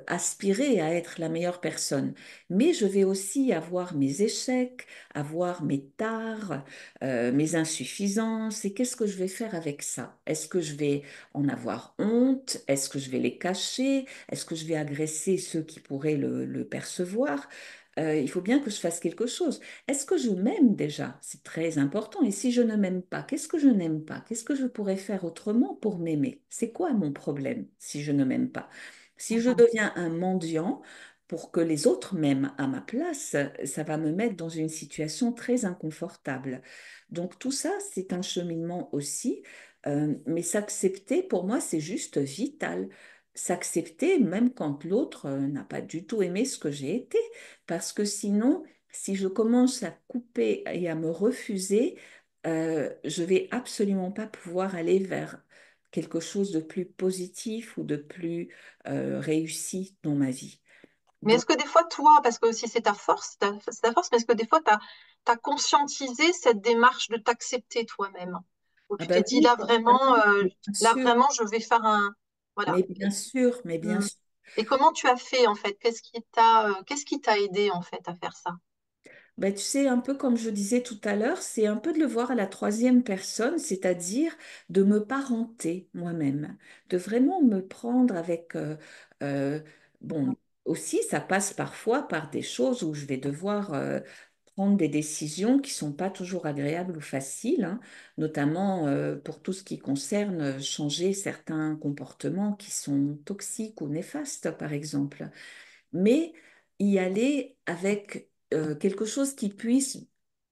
aspirer à être la meilleure personne, mais je vais aussi avoir mes échecs, avoir mes tares, mes insuffisances. Et qu'est-ce que je vais faire avec ça? Est-ce que je vais en avoir honte? Est-ce que je vais les cacher? Est-ce que je vais agresser ceux qui pourraient le percevoir? Il faut bien que je fasse quelque chose. Est-ce que je m'aime déjà? C'est très important. Et si je ne m'aime pas, qu'est-ce que je n'aime pas? Qu'est-ce que je pourrais faire autrement pour m'aimer? C'est quoi mon problème si je ne m'aime pas? Si je Mhm. deviens un mendiant, pour que les autres m'aiment à ma place, ça va me mettre dans une situation très inconfortable. Donc tout ça, c'est un cheminement aussi, mais s'accepter, pour moi, c'est juste vital. S'accepter même quand l'autre n'a pas du tout aimé ce que j'ai été, parce que sinon, si je commence à couper et à me refuser, je vais absolument pas pouvoir aller vers quelque chose de plus positif ou de plus réussi dans ma vie. Mais Donc, est-ce que des fois, toi, parce que aussi c'est ta force, c'est ta force, mais est-ce que des fois, tu as conscientisé cette démarche de t'accepter toi-même? Où ah tu t'es ben dit, oui, totalement, mais là, vraiment, je vais faire un... Voilà. mais bien Hmm. sûr. Et comment tu as fait, en fait? Qu'est-ce qui t'a aidé, en fait, à faire ça? Ben, tu sais, un peu comme je disais tout à l'heure, c'est un peu de le voir à la troisième personne, c'est-à-dire de me parenter moi-même, de vraiment me prendre avec... euh, bon, aussi, ça passe parfois par des choses où je vais devoir prendre des décisions qui sont pas toujours agréables ou faciles, hein, notamment pour tout ce qui concerne changer certains comportements qui sont toxiques ou néfastes, par exemple, mais y aller avec quelque chose qui puisse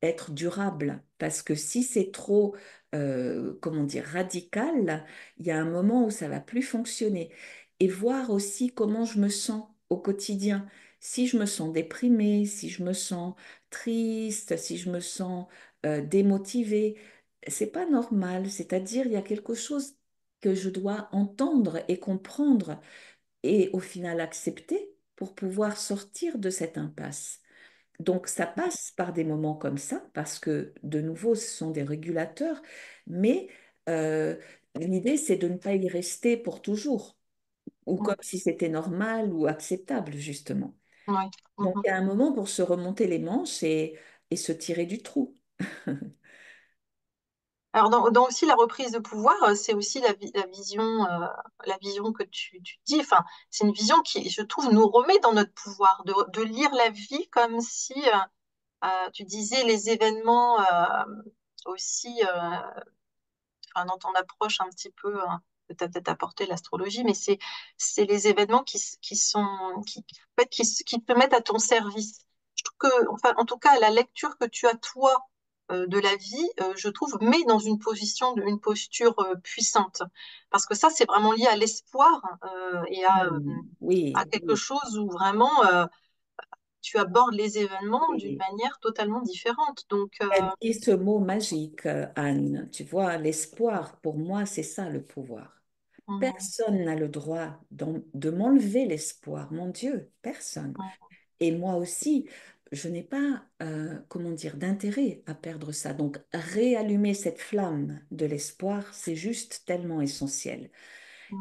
être durable. Parce que si c'est trop, comment dire, radical, il y a un moment où ça va plus fonctionner. Et voir aussi comment je me sens au quotidien. Si je me sens déprimée, si je me sens triste, si je me sens démotivée, c'est pas normal. C'est-à-dire, il y a quelque chose que je dois entendre et comprendre et au final accepter pour pouvoir sortir de cette impasse. Donc ça passe par des moments comme ça, parce que de nouveau, ce sont des régulateurs, mais l'idée, c'est de ne pas y rester pour toujours, ou Hmm. comme si c'était normal ou acceptable, justement. Ouais. Donc Mhm. il y a un moment pour se remonter les manches et se tirer du trou. Alors, dans aussi la reprise de pouvoir, c'est aussi la vision que tu dis. Enfin, c'est une vision qui, je trouve, nous remet dans notre pouvoir, de lire la vie comme si, tu disais, les événements aussi, enfin, dans ton approche un petit peu, hein, que tu as peut-être apporté l'astrologie, mais c'est les événements en fait, qui te mettent à ton service. Je trouve que, enfin, en tout cas, la lecture que tu as, toi, de la vie, je trouve, met dans une posture puissante. Parce que ça, c'est vraiment lié à l'espoir et à Oui, quelque oui. chose où vraiment tu abordes les événements d'une Et manière totalement différente. Donc, elle dit ce mot magique, Anne. Tu vois, l'espoir, pour moi, c'est ça le pouvoir. mm, Personne n'a le droit de m'enlever l'espoir, mon Dieu, personne. mm, Et moi aussi, je n'ai pas, comment dire, d'intérêt à perdre ça. Donc, réallumer cette flamme de l'espoir, c'est juste tellement essentiel.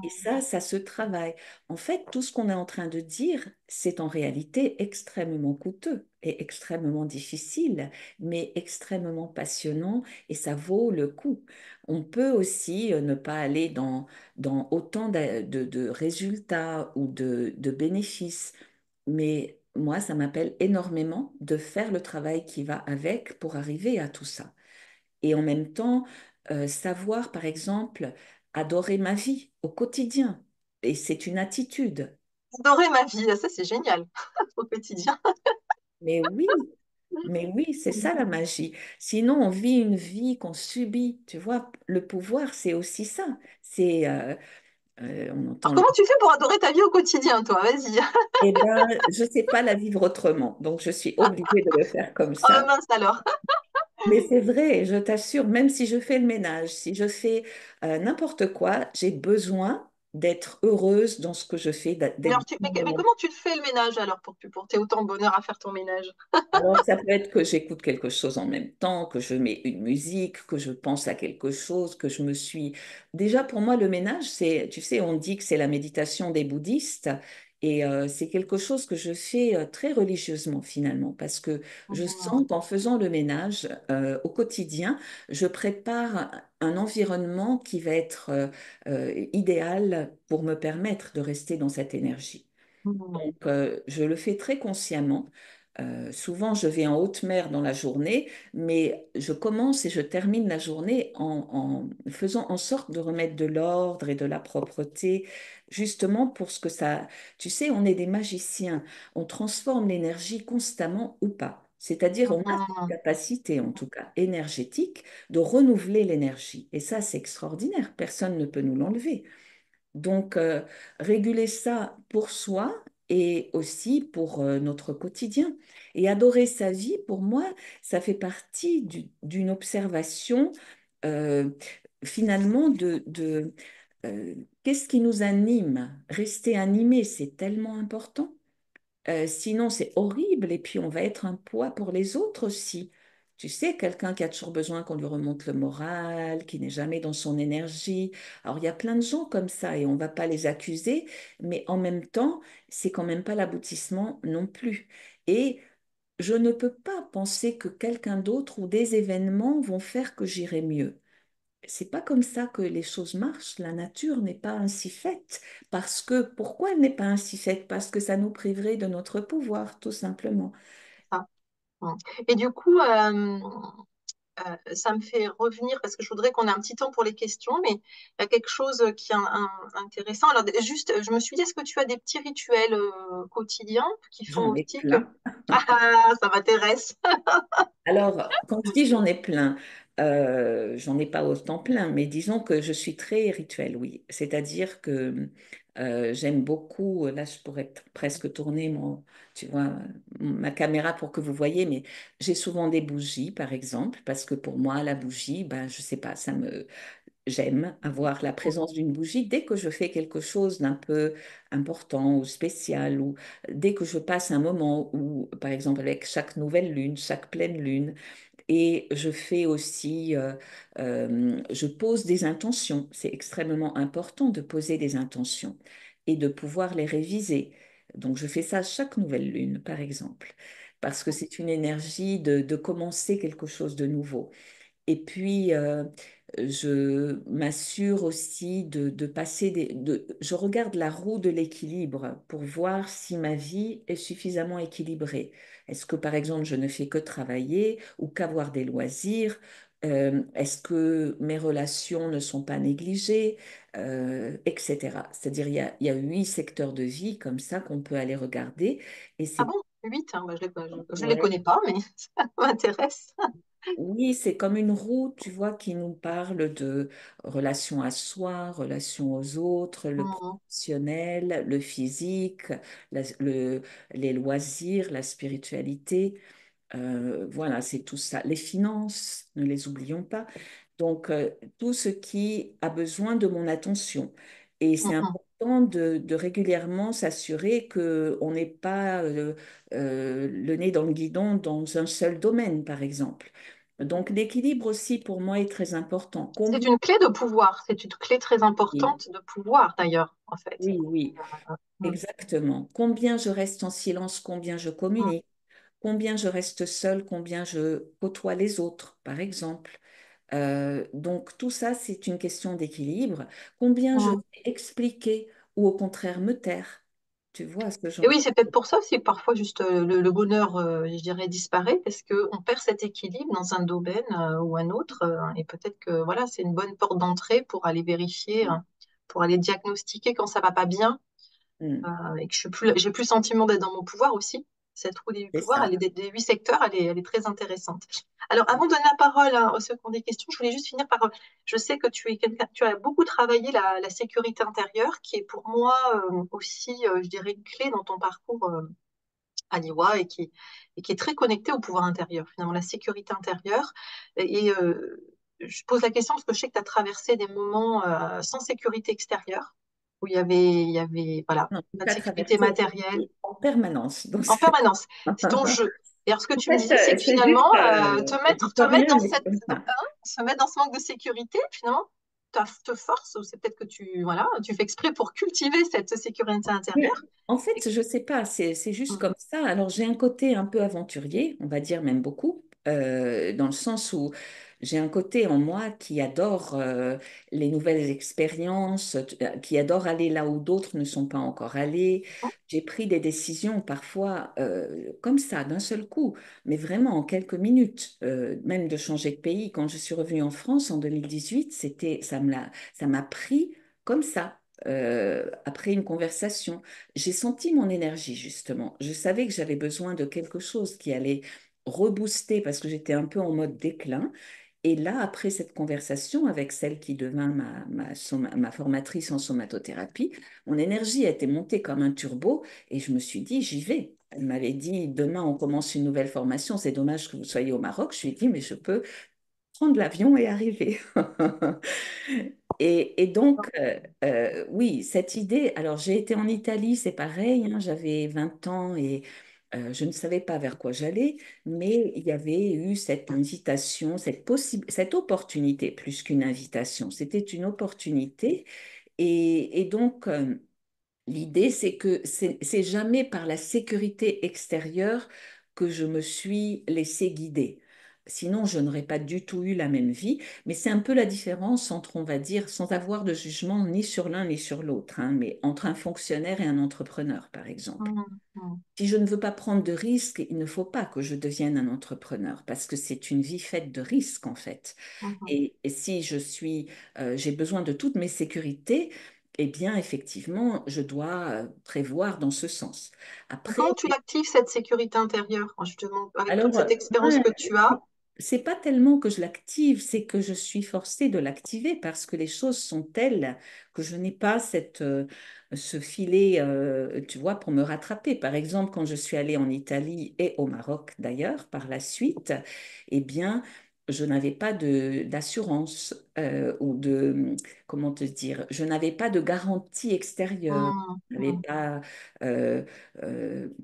Et mm, ça se travaille. En fait, tout ce qu'on est en train de dire, c'est en réalité extrêmement coûteux et extrêmement difficile, mais extrêmement passionnant et ça vaut le coup. On peut aussi ne pas aller dans autant de résultats ou de bénéfices, mais moi, ça m'appelle énormément de faire le travail qui va avec pour arriver à tout ça et en même temps savoir, par exemple, adorer ma vie au quotidien. Et c'est une attitude. adorer ma vie, ça c'est génial au quotidien. Mais oui, mais oui, c'est ça la magie. Sinon, on vit une vie qu'on subit. Tu vois, le pouvoir, c'est aussi ça. C'est, on Alors entend le... comment tu fais pour adorer ta vie au quotidien, toi? Vas-y. Eh ben, je ne sais pas la vivre autrement. Donc, je suis obligée de le faire comme Oh ça. mince alors. Mais c'est vrai, je t'assure, même si je fais le ménage, si je fais n'importe quoi, j'ai besoin d'être heureuse dans ce que je fais, Mais, d'être mais bien. comment tu le fais le ménage alors pour t'aies autant de bonheur à faire ton ménage? Alors, ça peut être que j'écoute quelque chose en même temps, que je mets une musique, que je pense à quelque chose, que je me suis... Déjà, pour moi, le ménage, c'est, tu sais, on dit que c'est la méditation des bouddhistes, et c'est quelque chose que je fais très religieusement, finalement, parce que je Mhm, sens qu'en faisant le ménage au quotidien, je prépare un environnement qui va être idéal pour me permettre de rester dans cette énergie. mhm, Donc, je le fais très consciemment. Souvent, je vais en haute mer dans la journée, mais je commence et je termine la journée en faisant en sorte de remettre de l'ordre et de la propreté, justement pour ce que ça... Tu sais, on est des magiciens, on transforme l'énergie constamment ou pas. C'est-à-dire, on a cette Mhm. capacité, en tout cas énergétique, de renouveler l'énergie. Et ça, c'est extraordinaire. Personne ne peut nous l'enlever. Donc, réguler ça pour soi et aussi pour notre quotidien. Et adorer sa vie, pour moi, ça fait partie d'une observation euh, finalement euh, qu'est-ce qui nous anime? Rester animé, c'est tellement important. Sinon, c'est horrible et puis on va être un poids pour les autres aussi. Tu sais, quelqu'un qui a toujours besoin qu'on lui remonte le moral, qui n'est jamais dans son énergie. Alors, il y a plein de gens comme ça et on ne va pas les accuser, mais en même temps, c'est quand même pas l'aboutissement non plus. Et je ne peux pas penser que quelqu'un d'autre ou des événements vont faire que j'irai mieux. C'est pas comme ça que les choses marchent. La nature n'est pas ainsi faite. Parce que, pourquoi elle n'est pas ainsi faite? Parce que ça nous priverait de notre pouvoir, tout simplement. Ça. Mhm. Et du coup, ça me fait revenir, parce que je voudrais qu'on ait un petit temps pour les questions, mais il y a quelque chose qui est intéressant. Alors, juste, je me suis dit, est-ce que tu as des petits rituels quotidiens qui font J'en ai aussi que... plein. Ah, ça m'intéresse. Alors, quand je dis j'en ai plein, j'en ai pas autant plein, mais disons que je suis très rituelle, oui. C'est-à-dire que j'aime beaucoup, là je pourrais presque tourner tu vois, ma caméra pour que vous voyez, mais j'ai souvent des bougies, par exemple, parce que pour moi, la bougie, ben, je sais pas, j'aime avoir la présence d'une bougie dès que je fais quelque chose d'un peu important ou spécial, ou dès que je passe un moment où, par exemple, avec chaque nouvelle lune, chaque pleine lune, et je fais aussi, je pose des intentions. C'est extrêmement important de poser des intentions et de pouvoir les réviser. Donc, je fais ça chaque nouvelle lune, par exemple, parce que c'est une énergie de commencer quelque chose de nouveau. Et puis, je m'assure aussi de passer je regarde la roue de l'équilibre pour voir si ma vie est suffisamment équilibrée. Est-ce que, par exemple, je ne fais que travailler ou qu'avoir des loisirs? Est-ce que mes relations ne sont pas négligées? Etc. C'est-à-dire, il y a 8 secteurs de vie comme ça qu'on peut aller regarder. Et Ah c'est bon? 8, hein, bah, je les ouais, connais pas, mais ça m'intéresse. oui, c'est comme une roue, tu vois, qui nous parle de relation à soi, relation aux autres, le Mhm. professionnel, le physique, les loisirs, la spiritualité. Voilà, c'est tout ça. Les finances, ne les oublions pas. Donc, tout ce qui a besoin de mon attention. Et c'est Mhm. important de régulièrement s'assurer qu'on n'est pas le nez dans le guidon dans un seul domaine, par exemple. Donc, l'équilibre aussi, pour moi, est très important. C'est Combien... une clé de pouvoir. C'est une clé très Oui, importante de pouvoir, d'ailleurs, en fait. oui, oui, Mhm. exactement. Combien je reste en silence, combien je Mhm. communique, combien je reste seule, combien je côtoie les autres, par exemple. Donc tout ça, c'est une question d'équilibre. Combien je vais Mhm. expliquer ou au contraire me taire? Tu vois ce Et genre. oui, c'est peut-être pour ça aussi que parfois juste le bonheur, je dirais, disparaît parce qu'on perd cet équilibre dans un domaine ou un autre. Et peut-être que voilà, c'est une bonne porte d'entrée pour aller vérifier, pour aller diagnostiquer quand ça va pas bien Hmm, et que j'ai plus le sentiment d'être dans mon pouvoir aussi. Cette roue des c'est pouvoirs, ça. des 8 secteurs, elle est très intéressante. Alors, avant de donner la parole à ceux qui ont des questions, je voulais juste finir par, je sais que tu es quelqu'un, tu as beaucoup travaillé la sécurité intérieure, qui est pour moi aussi, je dirais, une clé dans ton parcours à l'IWA et qui est très connectée au pouvoir intérieur, finalement, la sécurité intérieure. Je pose la question parce que je sais que tu as traversé des moments sans sécurité extérieure, où il y avait voilà, Non, pas de pas sécurité traversé matérielle en permanence. Donc, en permanence. C'est ton jeu. Et alors, ce que en tu me fait, disais, c'est que c'est juste, finalement, j'y peux rien, mais c'est comme ça. se mettre dans ce manque de sécurité, finalement, te force, ou c'est peut-être que voilà, tu fais exprès pour cultiver cette sécurité Mais intérieure. en Et- fait, je sais pas, c'est juste Mm, comme ça. Alors, j'ai un côté un peu aventurier, on va dire même beaucoup. dans le sens où j'ai un côté en moi qui adore les nouvelles expériences, qui adore aller là où d'autres ne sont pas encore allés. J'ai pris des décisions parfois comme ça, d'un seul coup, mais vraiment en quelques minutes, même de changer de pays. Quand je suis revenue en France en 2018, ça m'a pris comme ça. Après une conversation, j'ai senti mon énergie justement. Je savais que j'avais besoin de quelque chose qui allait rebooster parce que j'étais un peu en mode déclin. Et là, après cette conversation avec celle qui devint ma formatrice en somatothérapie, mon énergie a été montée comme un turbo et je me suis dit, j'y vais. Elle m'avait dit, demain, on commence une nouvelle formation, c'est dommage que vous soyez au Maroc. Je lui ai dit, mais je peux prendre l'avion et arriver. Et donc, oui, cette idée, alors j'ai été en Italie, c'est pareil, hein, j'avais 20 ans et je ne savais pas vers quoi j'allais, mais il y avait eu cette invitation, cette opportunité, plus qu'une invitation, c'était une opportunité. Et donc, l'idée, c'est que c'est jamais par la sécurité extérieure que je me suis laissée guider. Sinon, je n'aurais pas du tout eu la même vie. Mais c'est un peu la différence entre, on va dire, sans avoir de jugement ni sur l'un ni sur l'autre, hein, mais entre un fonctionnaire et un entrepreneur, par exemple. Mhm. Mhm. Si je ne veux pas prendre de risques, il ne faut pas que je devienne un entrepreneur parce que c'est une vie faite de risques en fait. Mhm. Et si j'ai besoin de toutes mes sécurités, eh bien effectivement, je dois prévoir dans ce sens. Après, Comment tu l'actives, cette sécurité intérieure, justement, avec toute alors, cette expérience ouais, que tu as? c'est pas tellement que je l'active, c'est que je suis forcée de l'activer parce que les choses sont telles que je n'ai pas ce filet, tu vois, pour me rattraper. Par exemple, quand je suis allée en Italie et au Maroc d'ailleurs, par la suite, eh bien, je n'avais pas d'assurance ou comment te dire, je n'avais pas de garantie extérieure. Mhm. Je n'avais Mhm. pas euh,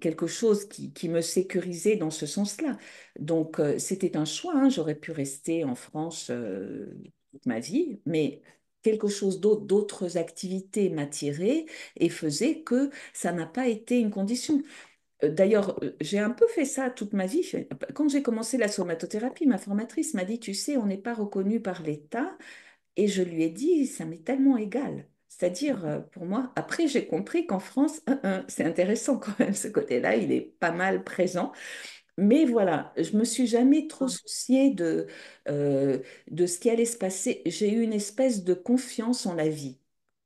quelque chose qui me sécurisait dans ce sens-là. Donc, c'était un choix, hein. J'aurais pu rester en France toute ma vie, mais quelque chose d'autre, d'autres activités m'attiraient et faisaient que ça n'a pas été une condition. D'ailleurs, j'ai un peu fait ça toute ma vie. Quand j'ai commencé la somatothérapie, ma formatrice m'a dit, tu sais, on n'est pas reconnu par l'État. Et je lui ai dit, ça m'est tellement égal. C'est-à-dire, pour moi, après, j'ai compris qu'en France, c'est intéressant quand même, ce côté-là, il est pas mal présent. Mais voilà, je me suis jamais trop souciée euh, de ce qui allait se passer. J'ai eu une espèce de confiance en la vie.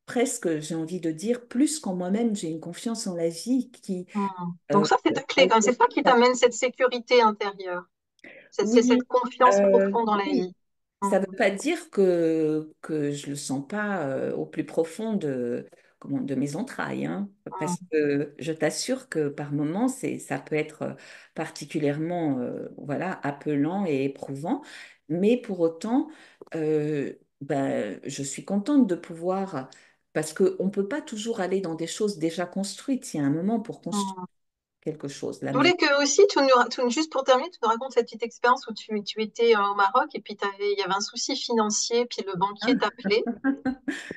Presque, j'ai envie de dire, plus qu'en moi-même, j'ai une confiance en la vie qui... Mhm. Donc euh, ça, c'est ta clé, quand même. C'est ça qui t'amène cette sécurité intérieure. C'est cette oui, confiance profonde dans la oui. vie. Ça ne Mhm. veut pas dire que je ne le sens pas au plus profond de mes entrailles, hein, parce Mhm. que je t'assure que par moments, ça peut être particulièrement voilà, appelant et éprouvant, mais pour autant, je suis contente de pouvoir, parce qu'on ne peut pas toujours aller dans des choses déjà construites, il y a un moment pour construire Mhm. quelque chose. La Je maison. voulais que aussi, juste pour terminer, tu nous racontes cette petite expérience où tu étais au Maroc et puis il y avait un souci financier, puis le banquier t'appelait.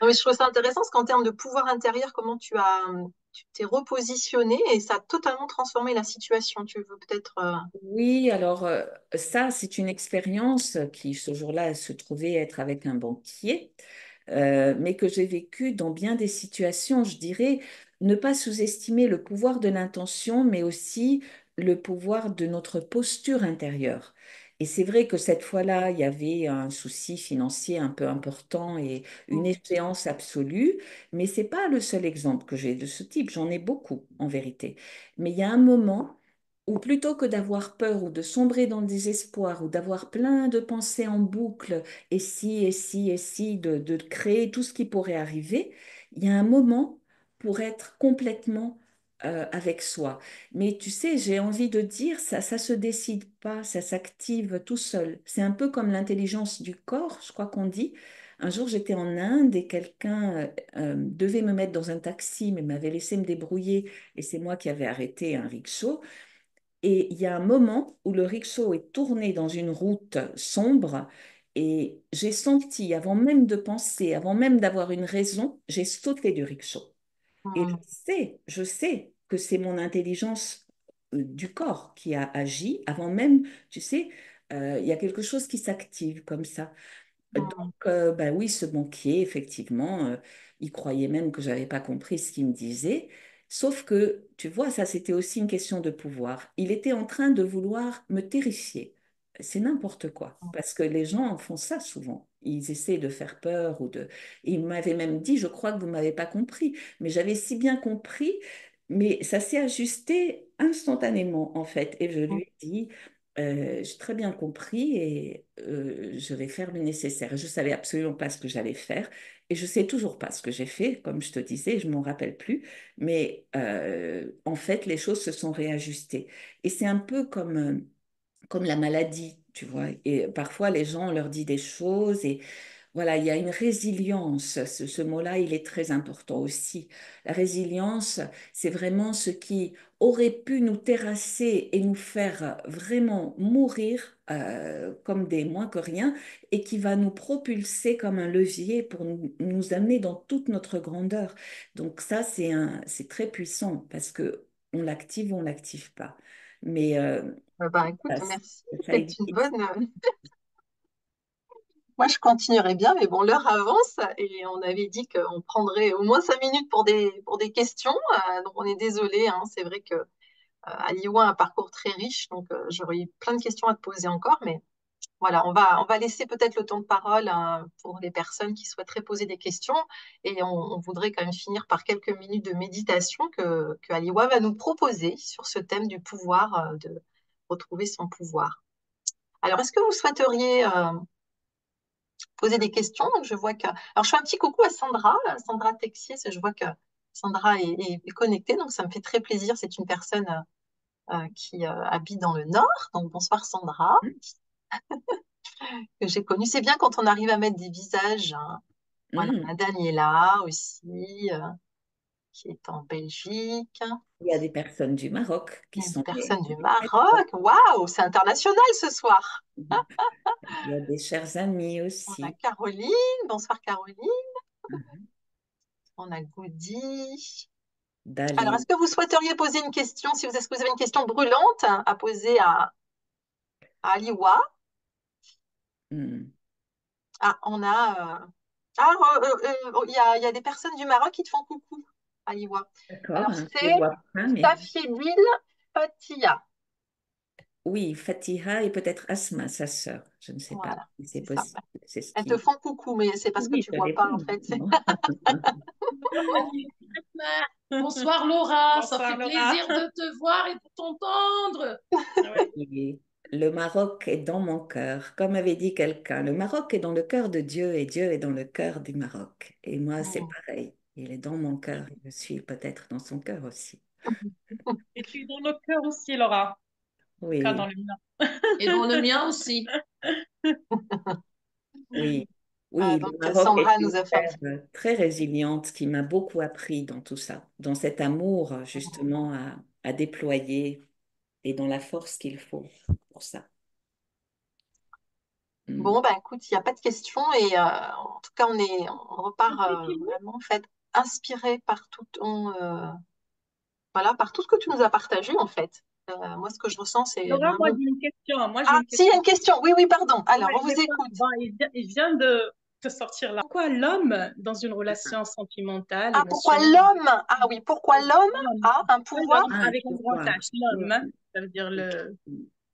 Non, mais je trouve ça intéressant parce qu'en termes de pouvoir intérieur, comment tu t'es repositionné et ça a totalement transformé la situation. Tu veux peut-être. Oui, alors ça, c'est une expérience qui, ce jour-là, se trouvait être avec un banquier, mais que j'ai vécu dans bien des situations, je dirais, ne pas sous-estimer le pouvoir de l'intention, mais aussi le pouvoir de notre posture intérieure. Et c'est vrai que cette fois-là, il y avait un souci financier un peu important et une Mm, échéance absolue, mais c'est pas le seul exemple que j'ai de ce type, j'en ai beaucoup en vérité. Mais il y a un moment ou plutôt que d'avoir peur ou de sombrer dans le désespoir ou d'avoir plein de pensées en boucle, et si, et si, et si, de créer tout ce qui pourrait arriver, il y a un moment pour être complètement avec soi. Mais tu sais, j'ai envie de dire, ça se décide pas, ça s'active tout seul. C'est un peu comme l'intelligence du corps, je crois qu'on dit. Un jour, j'étais en Inde et quelqu'un devait me mettre dans un taxi, mais m'avait laissé me débrouiller, et c'est moi qui avais arrêté un rickshaw. Et il y a un moment où le rickshaw est tourné dans une route sombre et j'ai senti, avant même de penser, avant même d'avoir une raison, j'ai sauté du rickshaw. Et mm, je sais que c'est mon intelligence du corps qui a agi avant même, tu sais, il y a quelque chose qui s'active comme ça. Donc, Mm. ben oui, ce banquier, effectivement, il croyait même que j'avais pas compris ce qu'il me disait. Sauf que, tu vois, ça, c'était aussi une question de pouvoir. Il était en train de vouloir me terrifier. C'est n'importe quoi, parce que les gens font ça souvent. Ils essaient de faire peur ou de... Il m'avait même dit, je crois que vous m'avez pas compris, mais j'avais si bien compris, mais ça s'est ajusté instantanément, en fait. Et je lui ai dit, j'ai très bien compris et je vais faire le nécessaire. Je savais absolument pas ce que j'allais faire et je sais toujours pas ce que j'ai fait, comme je te disais, je m'en rappelle plus. Mais en fait, les choses se sont réajustées. Et c'est un peu comme la maladie, tu vois. Et parfois, les gens, on leur dit des choses et voilà, il y a une résilience. Ce mot-là, il est très important aussi. La résilience, c'est vraiment ce qui aurait pu nous terrasser et nous faire vraiment mourir comme des moins que rien et qui va nous propulser comme un levier pour nous amener dans toute notre grandeur. Donc ça, c'est très puissant parce que on l'active ou on l'active pas. Mais Bah, écoute, ça, merci. ça C'est une existe. bonne. Moi, je continuerai bien, mais bon, l'heure avance et on avait dit qu'on prendrait au moins 5 minutes pour des questions. Donc, on est désolé, hein. C'est vrai que Aliwa a un parcours très riche, donc j'aurais eu plein de questions à te poser encore, mais voilà, on va laisser peut-être le temps de parole pour les personnes qui souhaiteraient poser des questions et on voudrait quand même finir par quelques minutes de méditation que Aliwa va nous proposer sur ce thème du pouvoir, de retrouver son pouvoir. Alors, est-ce que vous souhaiteriez poser des questions? Donc, je vois que... Alors, je fais un petit coucou à Sandra, Sandra Texier, je vois que Sandra est connectée, donc ça me fait très plaisir. C'est une personne qui habite dans le Nord. Donc, bonsoir Sandra, que j'ai connue. C'est bien quand on arrive à mettre des visages, hein. Voilà, on Hmm. a Daniela aussi, qui est en Belgique. Il y a des personnes du Maroc qui Une sont personne du très proches. Maroc. Waouh, c'est international ce soir. Il y a des chers amis On a aussi. Caroline. Bonsoir Caroline. Mhm. On a Goody. Alors, Dali. est-ce que vous souhaiteriez poser une question, si vous, est-ce que vous avez une question brûlante à poser à Aliwa? Hmm. Ah, on a... il y a des personnes du Maroc qui te font coucou, Aliwa. D'accord, Alors, hein, je ne les c'est vois pas, mais Safiedine Patia. oui, Fatiha et peut-être Asma, sa sœur. Je ne sais pas Voilà, si c'est c'est ça. possible. C'est ce Elles te qui. font coucou, mais c'est parce que Oui, tu ça vois pas, dépend. en fait. Non. Bonsoir Laura, ça Bonsoir fait Laura. plaisir de te voir et de t'entendre. Ouais. Et le Maroc est dans mon cœur. Comme avait dit quelqu'un, le Maroc est dans le cœur de Dieu et Dieu est dans le cœur du Maroc. Et moi, c'est Mm. pareil. Il est dans mon cœur et je suis peut-être dans son cœur aussi. Et tu es dans nos cœurs aussi, Laura. En tout cas, dans Oui. le mien. Et dans le mien aussi. Oui, Ah, oui, donc, le Maroc est Sandra une nous a fait un terre petit... très résiliente qui m'a beaucoup appris dans tout ça, dans cet amour justement à déployer et dans la force qu'il faut pour ça. Mm. Bon, bah écoute, il n'y a pas de questions et en tout cas, on repart vraiment en fait inspiré par voilà, par tout ce que tu nous as partagé en fait. Moi, ce que je ressens, c'est Laura, moi vraiment... j'ai une question. Moi j'ai Ah, une si, il y a question. une question. Oui, oui, pardon. Alors, Ouais, on j'ai vous pas- écoute. bon, il vient de te sortir là. Pourquoi l'homme, dans une relation sentimentale, Ah, pourquoi émotionnelle, l'homme? Ah oui, pourquoi l'homme l'homme, a un pas pouvoir? l'homme Ah, avec un grand pouvoir. H, Mm, l'homme, ça veut dire mm.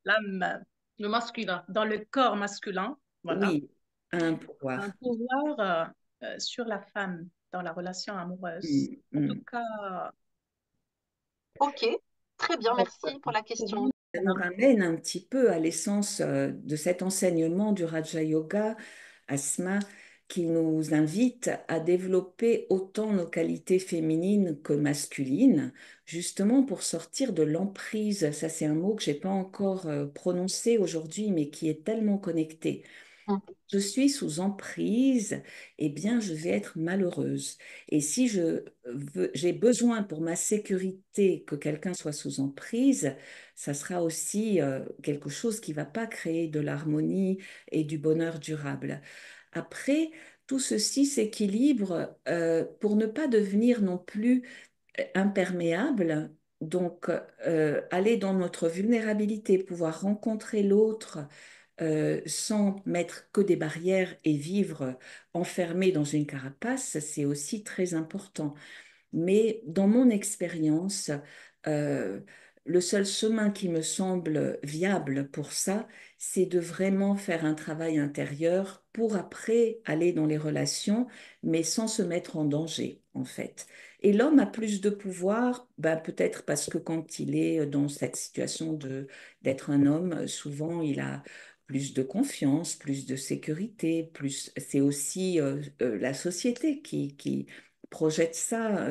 l'âme, le masculin, dans le corps masculin, voilà, Oui, un un pouvoir. pouvoir sur la femme dans la relation amoureuse. Mm, En tout mm. cas, Ok, très bien, donc, merci pour la pour question. vous, Ça nous ramène un petit peu à l'essence de cet enseignement du Raja Yoga, Asma, qui nous invite à développer autant nos qualités féminines que masculines, justement pour sortir de l'emprise. Ça, c'est un mot que j'ai pas encore prononcé aujourd'hui, mais qui est tellement connecté. Mm, Je suis sous emprise, eh bien, je vais être malheureuse. Et si j'ai besoin pour ma sécurité que quelqu'un soit sous emprise, ça sera aussi quelque chose qui va pas créer de l'harmonie et du bonheur durable. Après, tout ceci s'équilibre pour ne pas devenir non plus imperméable. Donc, aller dans notre vulnérabilité, pouvoir rencontrer l'autre sans mettre que des barrières et vivre enfermé dans une carapace, c'est aussi très important. Mais dans mon expérience, euh, le seul chemin qui me semble viable pour ça, c'est de vraiment faire un travail intérieur pour après aller dans les relations, mais sans se mettre en danger, en fait. Et l'homme a plus de pouvoir, ben, peut-être parce que quand il est dans cette situation d'être un homme, souvent il a plus de confiance, plus de sécurité, plus c'est aussi la société qui projette ça,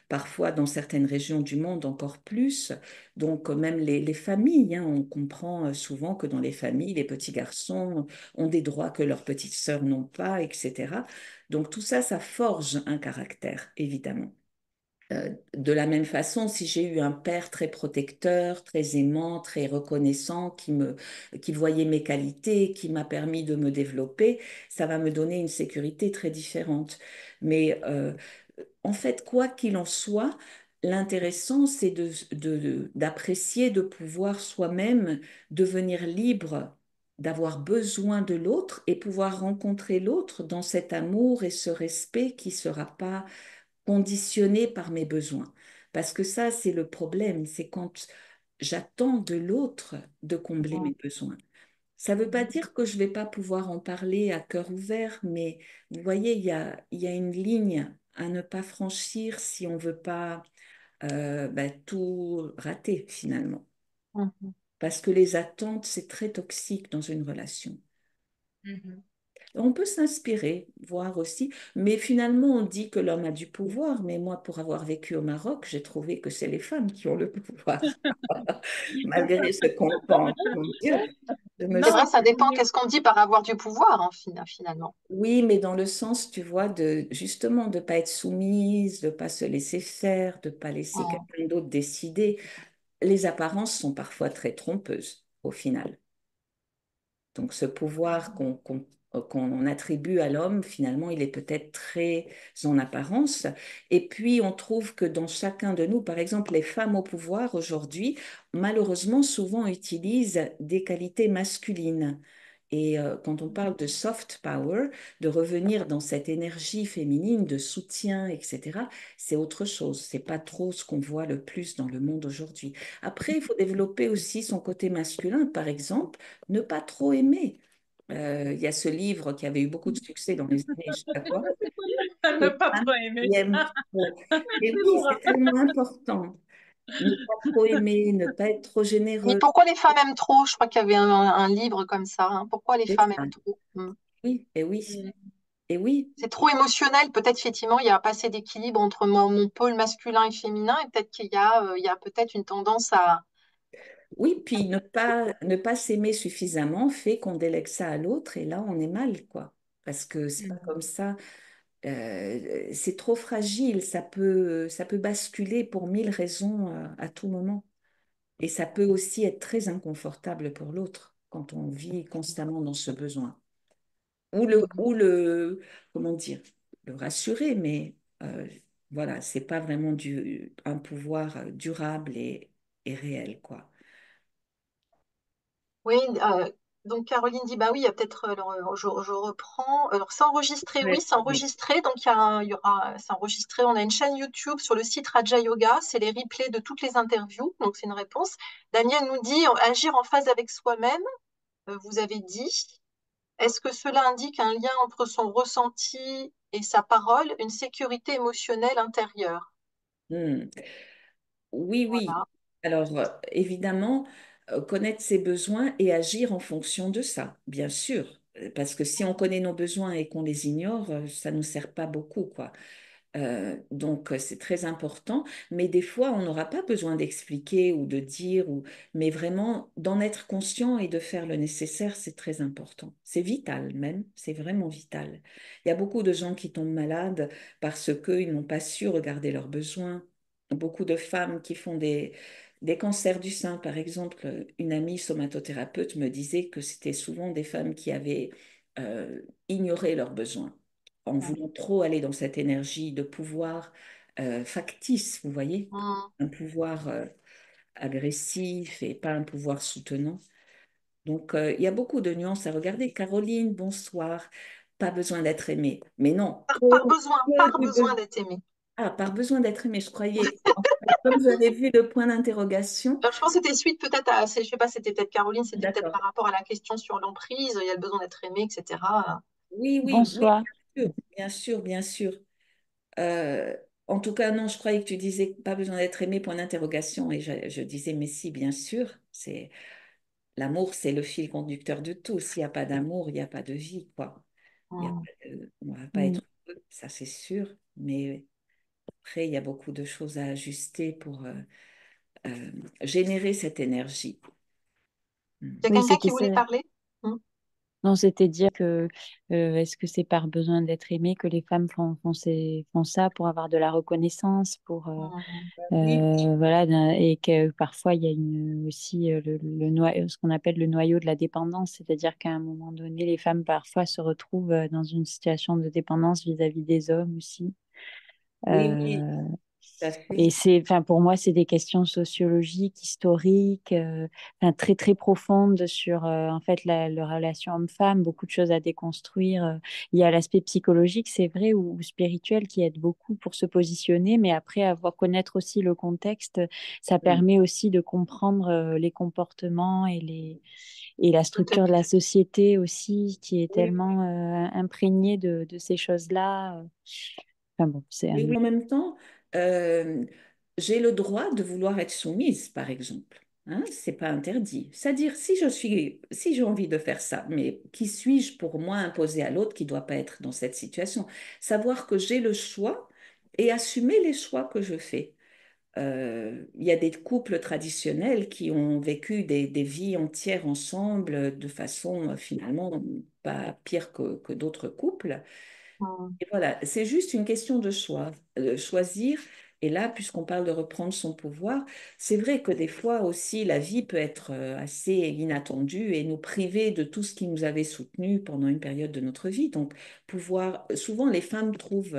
parfois dans certaines régions du monde encore plus. Donc même les familles, hein, on comprend souvent que dans les familles, les petits garçons ont des droits que leurs petites sœurs n'ont pas, etc. Donc tout ça, ça forge un caractère, évidemment. De la même façon, si j'ai eu un père très protecteur, très aimant, très reconnaissant, qui voyait mes qualités, qui m'a permis de me développer, ça va me donner une sécurité très différente. Mais en fait, quoi qu'il en soit, l'intéressant, c'est d'apprécier, de pouvoir soi-même devenir libre, d'avoir besoin de l'autre et pouvoir rencontrer l'autre dans cet amour et ce respect qui ne sera pas conditionné par mes besoins. Parce que ça, c'est le problème, c'est quand j'attends de l'autre de combler mes besoins. Ça ne veut pas dire que je ne vais pas pouvoir en parler à cœur ouvert, mais vous voyez, il y a une ligne à ne pas franchir si on ne veut pas ben, tout rater finalement. Mhm. Parce que les attentes, c'est très toxique dans une relation. Mhm. On peut s'inspirer, voir aussi, mais finalement on dit que l'homme a du pouvoir, mais moi pour avoir vécu au Maroc, j'ai trouvé que c'est les femmes qui ont le pouvoir, malgré ce qu'on pense. Mon Dieu, je me C'est Non, vrai, suis... ça c'est dépend mieux. qu'est-ce qu'on dit par avoir du pouvoir, hein, finalement. Oui, mais dans le sens, tu vois, de justement de pas être soumise, de pas se laisser faire, de pas laisser Mhm. quelqu'un d'autre décider. Les apparences sont parfois très trompeuses au final. Donc ce pouvoir qu'on attribue à l'homme, finalement, il est peut-être très en apparence. Et puis on trouve que dans chacun de nous, par exemple, les femmes au pouvoir aujourd'hui, malheureusement, souvent utilisent des qualités masculines. Et quand on parle de soft power, de revenir dans cette énergie féminine de soutien, etc., c'est autre chose. C'est pas trop ce qu'on voit le plus dans le monde aujourd'hui. Après, il faut développer aussi son côté masculin, par exemple ne pas trop aimer. Il y a ce livre qui avait eu beaucoup de succès dans les années, je sais pas quoi, Elle n'a Les pas femmes trop aimé. qui aiment trop. Et Merci oui, Laura. c'est tellement important. Ne pas trop aimer, ne pas être trop Mais généreux. pourquoi les femmes aiment trop? Je crois qu'il y avait un livre comme ça, hein. Pourquoi les C'est femmes ça. aiment trop? Oui, et oui, Mm. et oui. C'est trop émotionnel. Peut-être effectivement, il n'y a pas assez d'équilibre entre mon pôle masculin et féminin, et peut-être il y a peut-être une tendance à... Oui, puis ne pas s'aimer suffisamment fait qu'on délègue ça à l'autre et là, on est mal, quoi. Parce que c'est pas Mhm. comme ça. C'est trop fragile, ça peut basculer pour mille raisons à tout moment. Et ça peut aussi être très inconfortable pour l'autre quand on vit constamment dans ce besoin. Comment dire, le rassurer, mais voilà, c'est pas vraiment un pouvoir durable et réel, quoi. Oui, donc Caroline dit, bah oui, il y a peut-être, alors je reprends, alors c'est enregistré, oui, Ouais, c'est ouais. enregistré, donc il y aura, c'est enregistré, on a une chaîne YouTube sur le site Raja Yoga, c'est les replays de toutes les interviews, donc c'est une réponse. Daniel nous dit, agir en phase avec soi-même, vous avez dit, est-ce que cela indique un lien entre son ressenti et sa parole, une sécurité émotionnelle intérieure? Hmm. Oui, oui. Voilà. Alors, évidemment, connaître ses besoins et agir en fonction de ça, bien sûr. Parce que si on connaît nos besoins et qu'on les ignore, ça ne nous sert pas beaucoup, quoi. Donc, c'est très important. Mais des fois, on n'aura pas besoin d'expliquer ou de dire, mais vraiment d'en être conscient et de faire le nécessaire, c'est très important. C'est vital même, c'est vraiment vital. Il y a beaucoup de gens qui tombent malades parce qu'ils n'ont pas su regarder leurs besoins. Beaucoup de femmes qui font des cancers du sein, par exemple. Une amie somatothérapeute me disait que c'était souvent des femmes qui avaient ignoré leurs besoins en voulant trop aller dans cette énergie de pouvoir factice, vous voyez, Mm. un pouvoir agressif et pas un pouvoir soutenant. Donc, il y a beaucoup de nuances à regarder. Caroline, bonsoir. Pas besoin d'être aimé. Mais non, Par du besoin besoin. d'être aimé. Ah, par besoin d'être aimé, je croyais. Comme j'avais vu le point d'interrogation. Alors, je pense que c'était suite peut-être à, je sais pas, c'était peut-être Caroline, c'était peut-être D'accord. par rapport à la question sur l'emprise, il y a le besoin d'être aimé, etc. Oui, oui, oui, Bonsoir. bien sûr, bien sûr, bien sûr. Euh, En tout cas, non, je croyais que tu disais pas besoin d'être aimé, point d'interrogation. Et je disais, mais si, bien sûr, c'est l'amour, c'est le fil conducteur de tout. S'il n'y a pas d'amour, il n'y a pas de vie, quoi. Mm. On va pas Mm. être heureux, ça c'est sûr. Mais après, il y a beaucoup de choses à ajuster pour euh, générer cette énergie. Mm. Il y a Oui, quelqu'un qui c'était ça. voulait parler? Mm. Non, c'était dire que est-ce que c'est par besoin d'être aimé que les femmes font ça pour avoir de la reconnaissance, pour Mm. Oui, voilà, et que parfois il y a aussi le noyau, ce qu'on appelle le noyau de la dépendance, c'est-à-dire qu'à un moment donné, les femmes parfois se retrouvent dans une situation de dépendance vis-à-vis des hommes aussi. oui, oui, Euh, tout à fait. Et enfin, pour moi, c'est des questions sociologiques, historiques, enfin, très, très profondes sur, en fait, la relation homme-femme, beaucoup de choses à déconstruire. Il y a l'aspect psychologique, c'est vrai, ou spirituel qui aide beaucoup pour se positionner, mais après, avoir connaître aussi le contexte, ça Mm. permet aussi de comprendre, les comportements et la Tout à structure de la fait. société aussi, qui est Oui, tellement, imprégnée de ces choses-là. Enfin bon, c'est oui, un... oui. En même temps, euh, j'ai le droit de vouloir être soumise, par exemple. Hein, c'est pas interdit. C'est-à-dire, si j'ai envie de faire ça, mais qui suis-je pour moi imposer à l'autre qui doit pas être dans cette situation? Savoir que j'ai le choix et assumer les choix que je fais. Il y a des couples traditionnels qui ont vécu des vies entières ensemble de façon finalement pas pire que d'autres couples. Mm. Et voilà, c'est juste une question de choix, choisir. Et là, puisqu'on parle de reprendre son pouvoir, c'est vrai que des fois aussi, la vie peut être assez inattendue et nous priver de tout ce qui nous avait soutenu pendant une période de notre vie. Donc, souvent les femmes trouvent,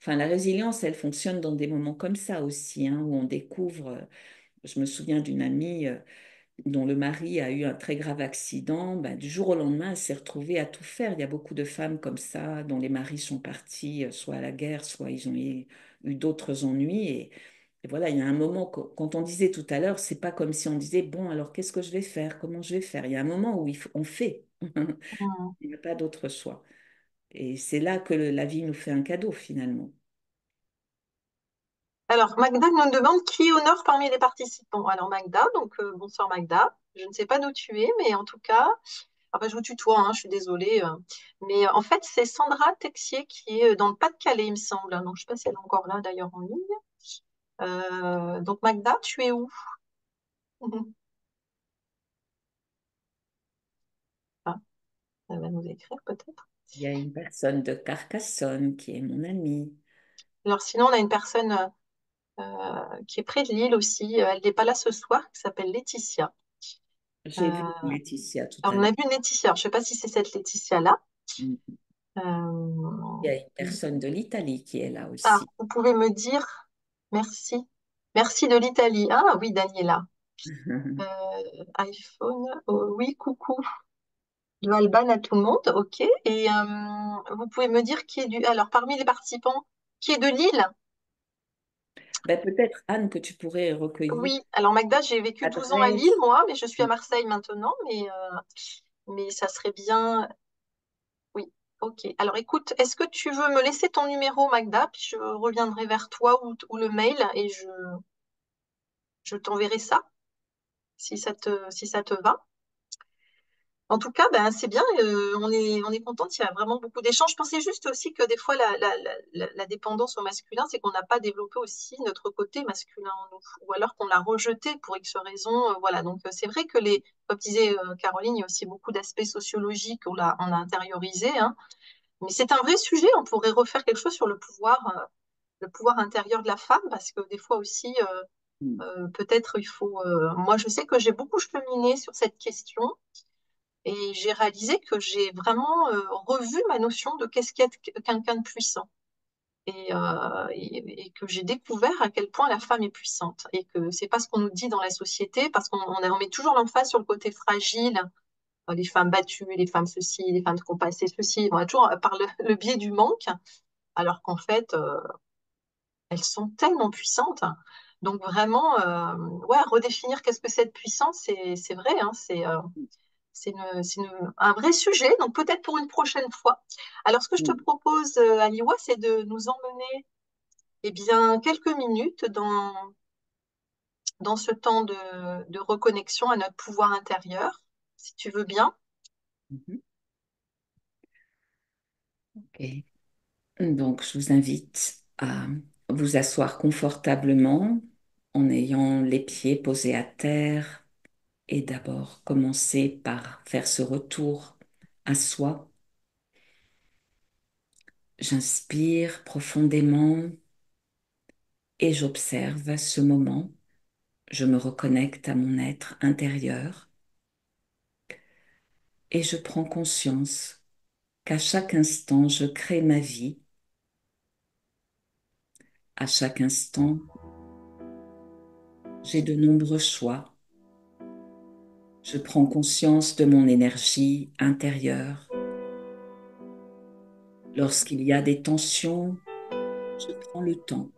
enfin, la résilience, elle fonctionne dans des moments comme ça aussi, hein, où on découvre, je me souviens d'une amie dont le mari a eu un très grave accident, ben, du jour au lendemain, elle s'est retrouvée à tout faire. Il y a beaucoup de femmes comme ça, dont les maris sont partis soit à la guerre, soit ils ont eu d'autres ennuis. Et voilà, il y a un moment, quand on disait tout à l'heure, c'est pas comme si on disait, bon, alors qu'est-ce que je vais faire? Comment je vais faire? Il y a un moment où on fait. Mm. Il n'y a pas d'autre choix. Et c'est là que la vie nous fait un cadeau, finalement. Alors, Magda nous demande qui honore parmi les participants. Alors, Magda, donc bonsoir Magda. Je ne sais pas d'où tu es, mais en tout cas, ah bah, je vous tutoie, hein, je suis désolée. Mais en fait, c'est Sandra Texier qui est dans le Pas-de-Calais, il me semble. Donc, je ne sais pas si elle est encore là d'ailleurs en ligne. Donc, Magda, tu es où? Ah, elle va nous écrire peut-être. Il y a une personne de Carcassonne qui est mon amie. Alors, sinon, on a une personne qui est près de Lille aussi. Elle n'est pas là ce soir, qui s'appelle Laetitia. J'ai vu Euh, Laetitia tout alors, à on l'heure. a vu une Laetitia. Je ne sais pas si c'est cette Laetitia-là. Mm. Il y a Euh, une personne de l'Italie qui est là Ah, aussi. vous pouvez me dire merci. Merci de l'Italie. Ah oui, Daniela. iPhone. Oh, oui, coucou. De Alban à tout le monde. OK. Et vous pouvez me dire qui est du. Alors, parmi les participants, qui est de Lille? Ben, peut-être, Anne, que tu pourrais recueillir Oui. Alors, Magda, j'ai vécu 12 ans à Lille, l'adresse. moi, mais je suis à Marseille maintenant. Mais ça serait bien. Oui. OK. Alors, écoute, est-ce que tu veux me laisser ton numéro, Magda, puis je reviendrai vers toi ou le mail et je t'enverrai ça si ça te va. En tout cas, ben, c'est bien, on est content, il y a vraiment beaucoup d'échanges. Je pensais juste aussi que des fois, la dépendance au masculin, c'est qu'on n'a pas développé aussi notre côté masculin en nous, ou alors qu'on l'a rejeté pour X raisons. Voilà, donc c'est vrai que comme disait Caroline, il y a aussi beaucoup d'aspects sociologiques on a intériorisé, hein. Mais c'est un vrai sujet, on pourrait refaire quelque chose sur le pouvoir intérieur de la femme, parce que des fois aussi, peut-être il faut... moi, je sais que j'ai beaucoup cheminé sur cette question. Et j'ai réalisé que j'ai vraiment revu ma notion de qu'est-ce qu'être quelqu'un de puissant. Et que j'ai découvert à quel point la femme est puissante. Et que c'est pas ce qu'on nous dit dans la société, parce on met toujours l'emphase sur le côté fragile, les femmes battues, les femmes ceci, les femmes qui ont passé ceci. On a toujours par le biais du manque, alors qu'en fait, elles sont tellement puissantes. Donc vraiment, ouais, redéfinir qu'est-ce que cette puissance, c'est vrai, hein, un vrai sujet, donc peut-être pour une prochaine fois. Alors, ce que je te propose, Aliwa, c'est de nous emmener eh bien, quelques minutes dans ce temps de reconnexion à notre pouvoir intérieur, si tu veux bien. Mhm. Ok. Donc, je vous invite à vous asseoir confortablement en ayant les pieds posés à terre et d'abord commencer par faire ce retour à soi. J'inspire profondément et j'observe ce moment. Je me reconnecte à mon être intérieur et je prends conscience qu'à chaque instant, je crée ma vie. À chaque instant, j'ai de nombreux choix. Je prends conscience de mon énergie intérieure. Lorsqu'il y a des tensions, je prends le temps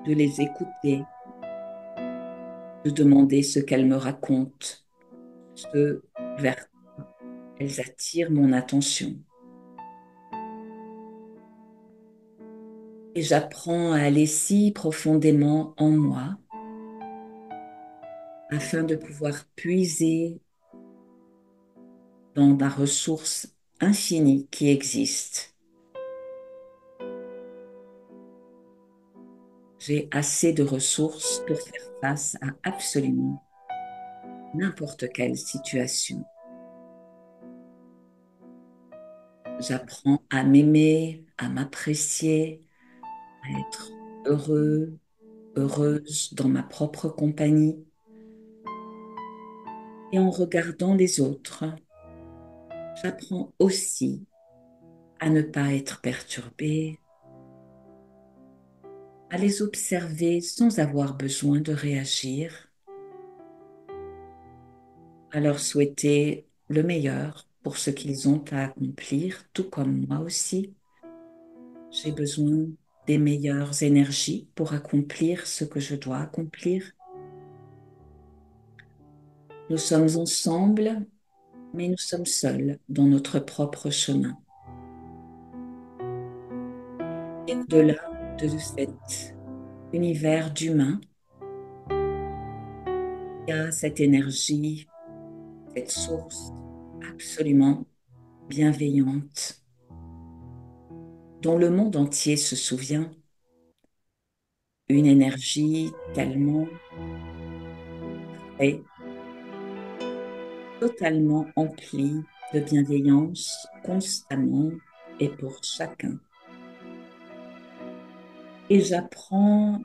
de les écouter, de demander ce qu'elles me racontent, ce vers quoi elles attirent mon attention. Et j'apprends à aller si profondément en moi afin de pouvoir puiser dans la ressource infinie qui existe. J'ai assez de ressources pour faire face à absolument n'importe quelle situation. J'apprends à m'aimer, à m'apprécier, à être heureux, heureuse dans ma propre compagnie. Et en regardant les autres, j'apprends aussi à ne pas être perturbée, à les observer sans avoir besoin de réagir, à leur souhaiter le meilleur pour ce qu'ils ont à accomplir, tout comme moi aussi. J'ai besoin des meilleures énergies pour accomplir ce que je dois accomplir. Nous sommes ensemble, mais nous sommes seuls dans notre propre chemin. Et au-delà de cet univers d'humains, il y a cette énergie, cette source absolument bienveillante dont le monde entier se souvient, une énergie tellement et totalement emplie de bienveillance constamment et pour chacun. Et j'apprends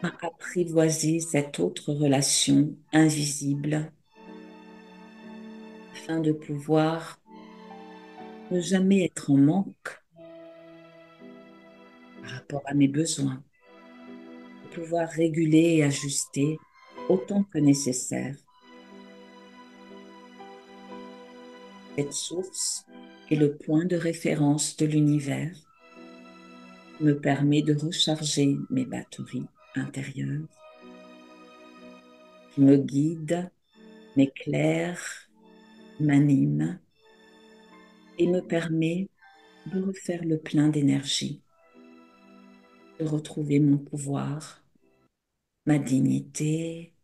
à apprivoiser cette autre relation invisible afin de pouvoir ne jamais être en manque par rapport à mes besoins, de pouvoir réguler et ajuster autant que nécessaire. Cette source est le point de référence de l'univers, me permet de recharger mes batteries intérieures, qui me guide, m'éclaire, m'anime et me permet de refaire le plein d'énergie, de retrouver mon pouvoir, ma dignité,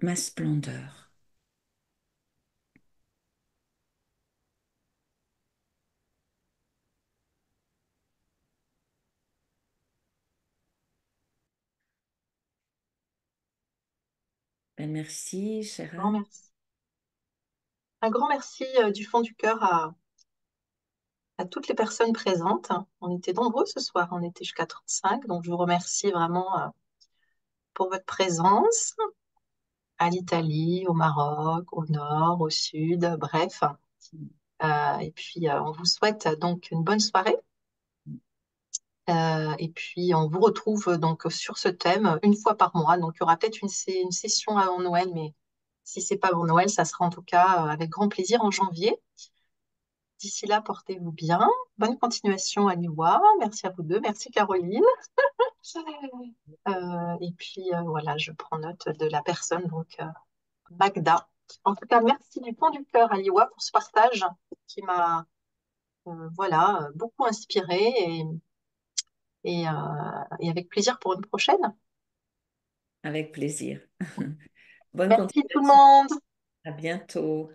ma splendeur. Ben, merci, chère Grand Anne. merci. Un grand merci du fond du cœur à toutes les personnes présentes. On était nombreux ce soir, on était jusqu'à 35, donc je vous remercie vraiment pour votre présence à l'Italie, au Maroc, au nord, au sud, bref. Et puis, on vous souhaite donc une bonne soirée. Et puis, on vous retrouve donc sur ce thème une fois par mois. Donc, il y aura peut-être une session avant Noël, mais Si c'est pas pour Noël, ça sera en tout cas avec grand plaisir en janvier. D'ici là, portez-vous bien. Bonne continuation à Liwa. Merci à vous deux. Merci Caroline. Et puis voilà, je prends note de la personne, donc Magda. En tout cas, merci du fond du cœur à Liwa pour ce partage qui m'a voilà, beaucoup inspiré et avec plaisir pour une prochaine. Avec plaisir. Bonne Merci tout le continuation. monde. À bientôt.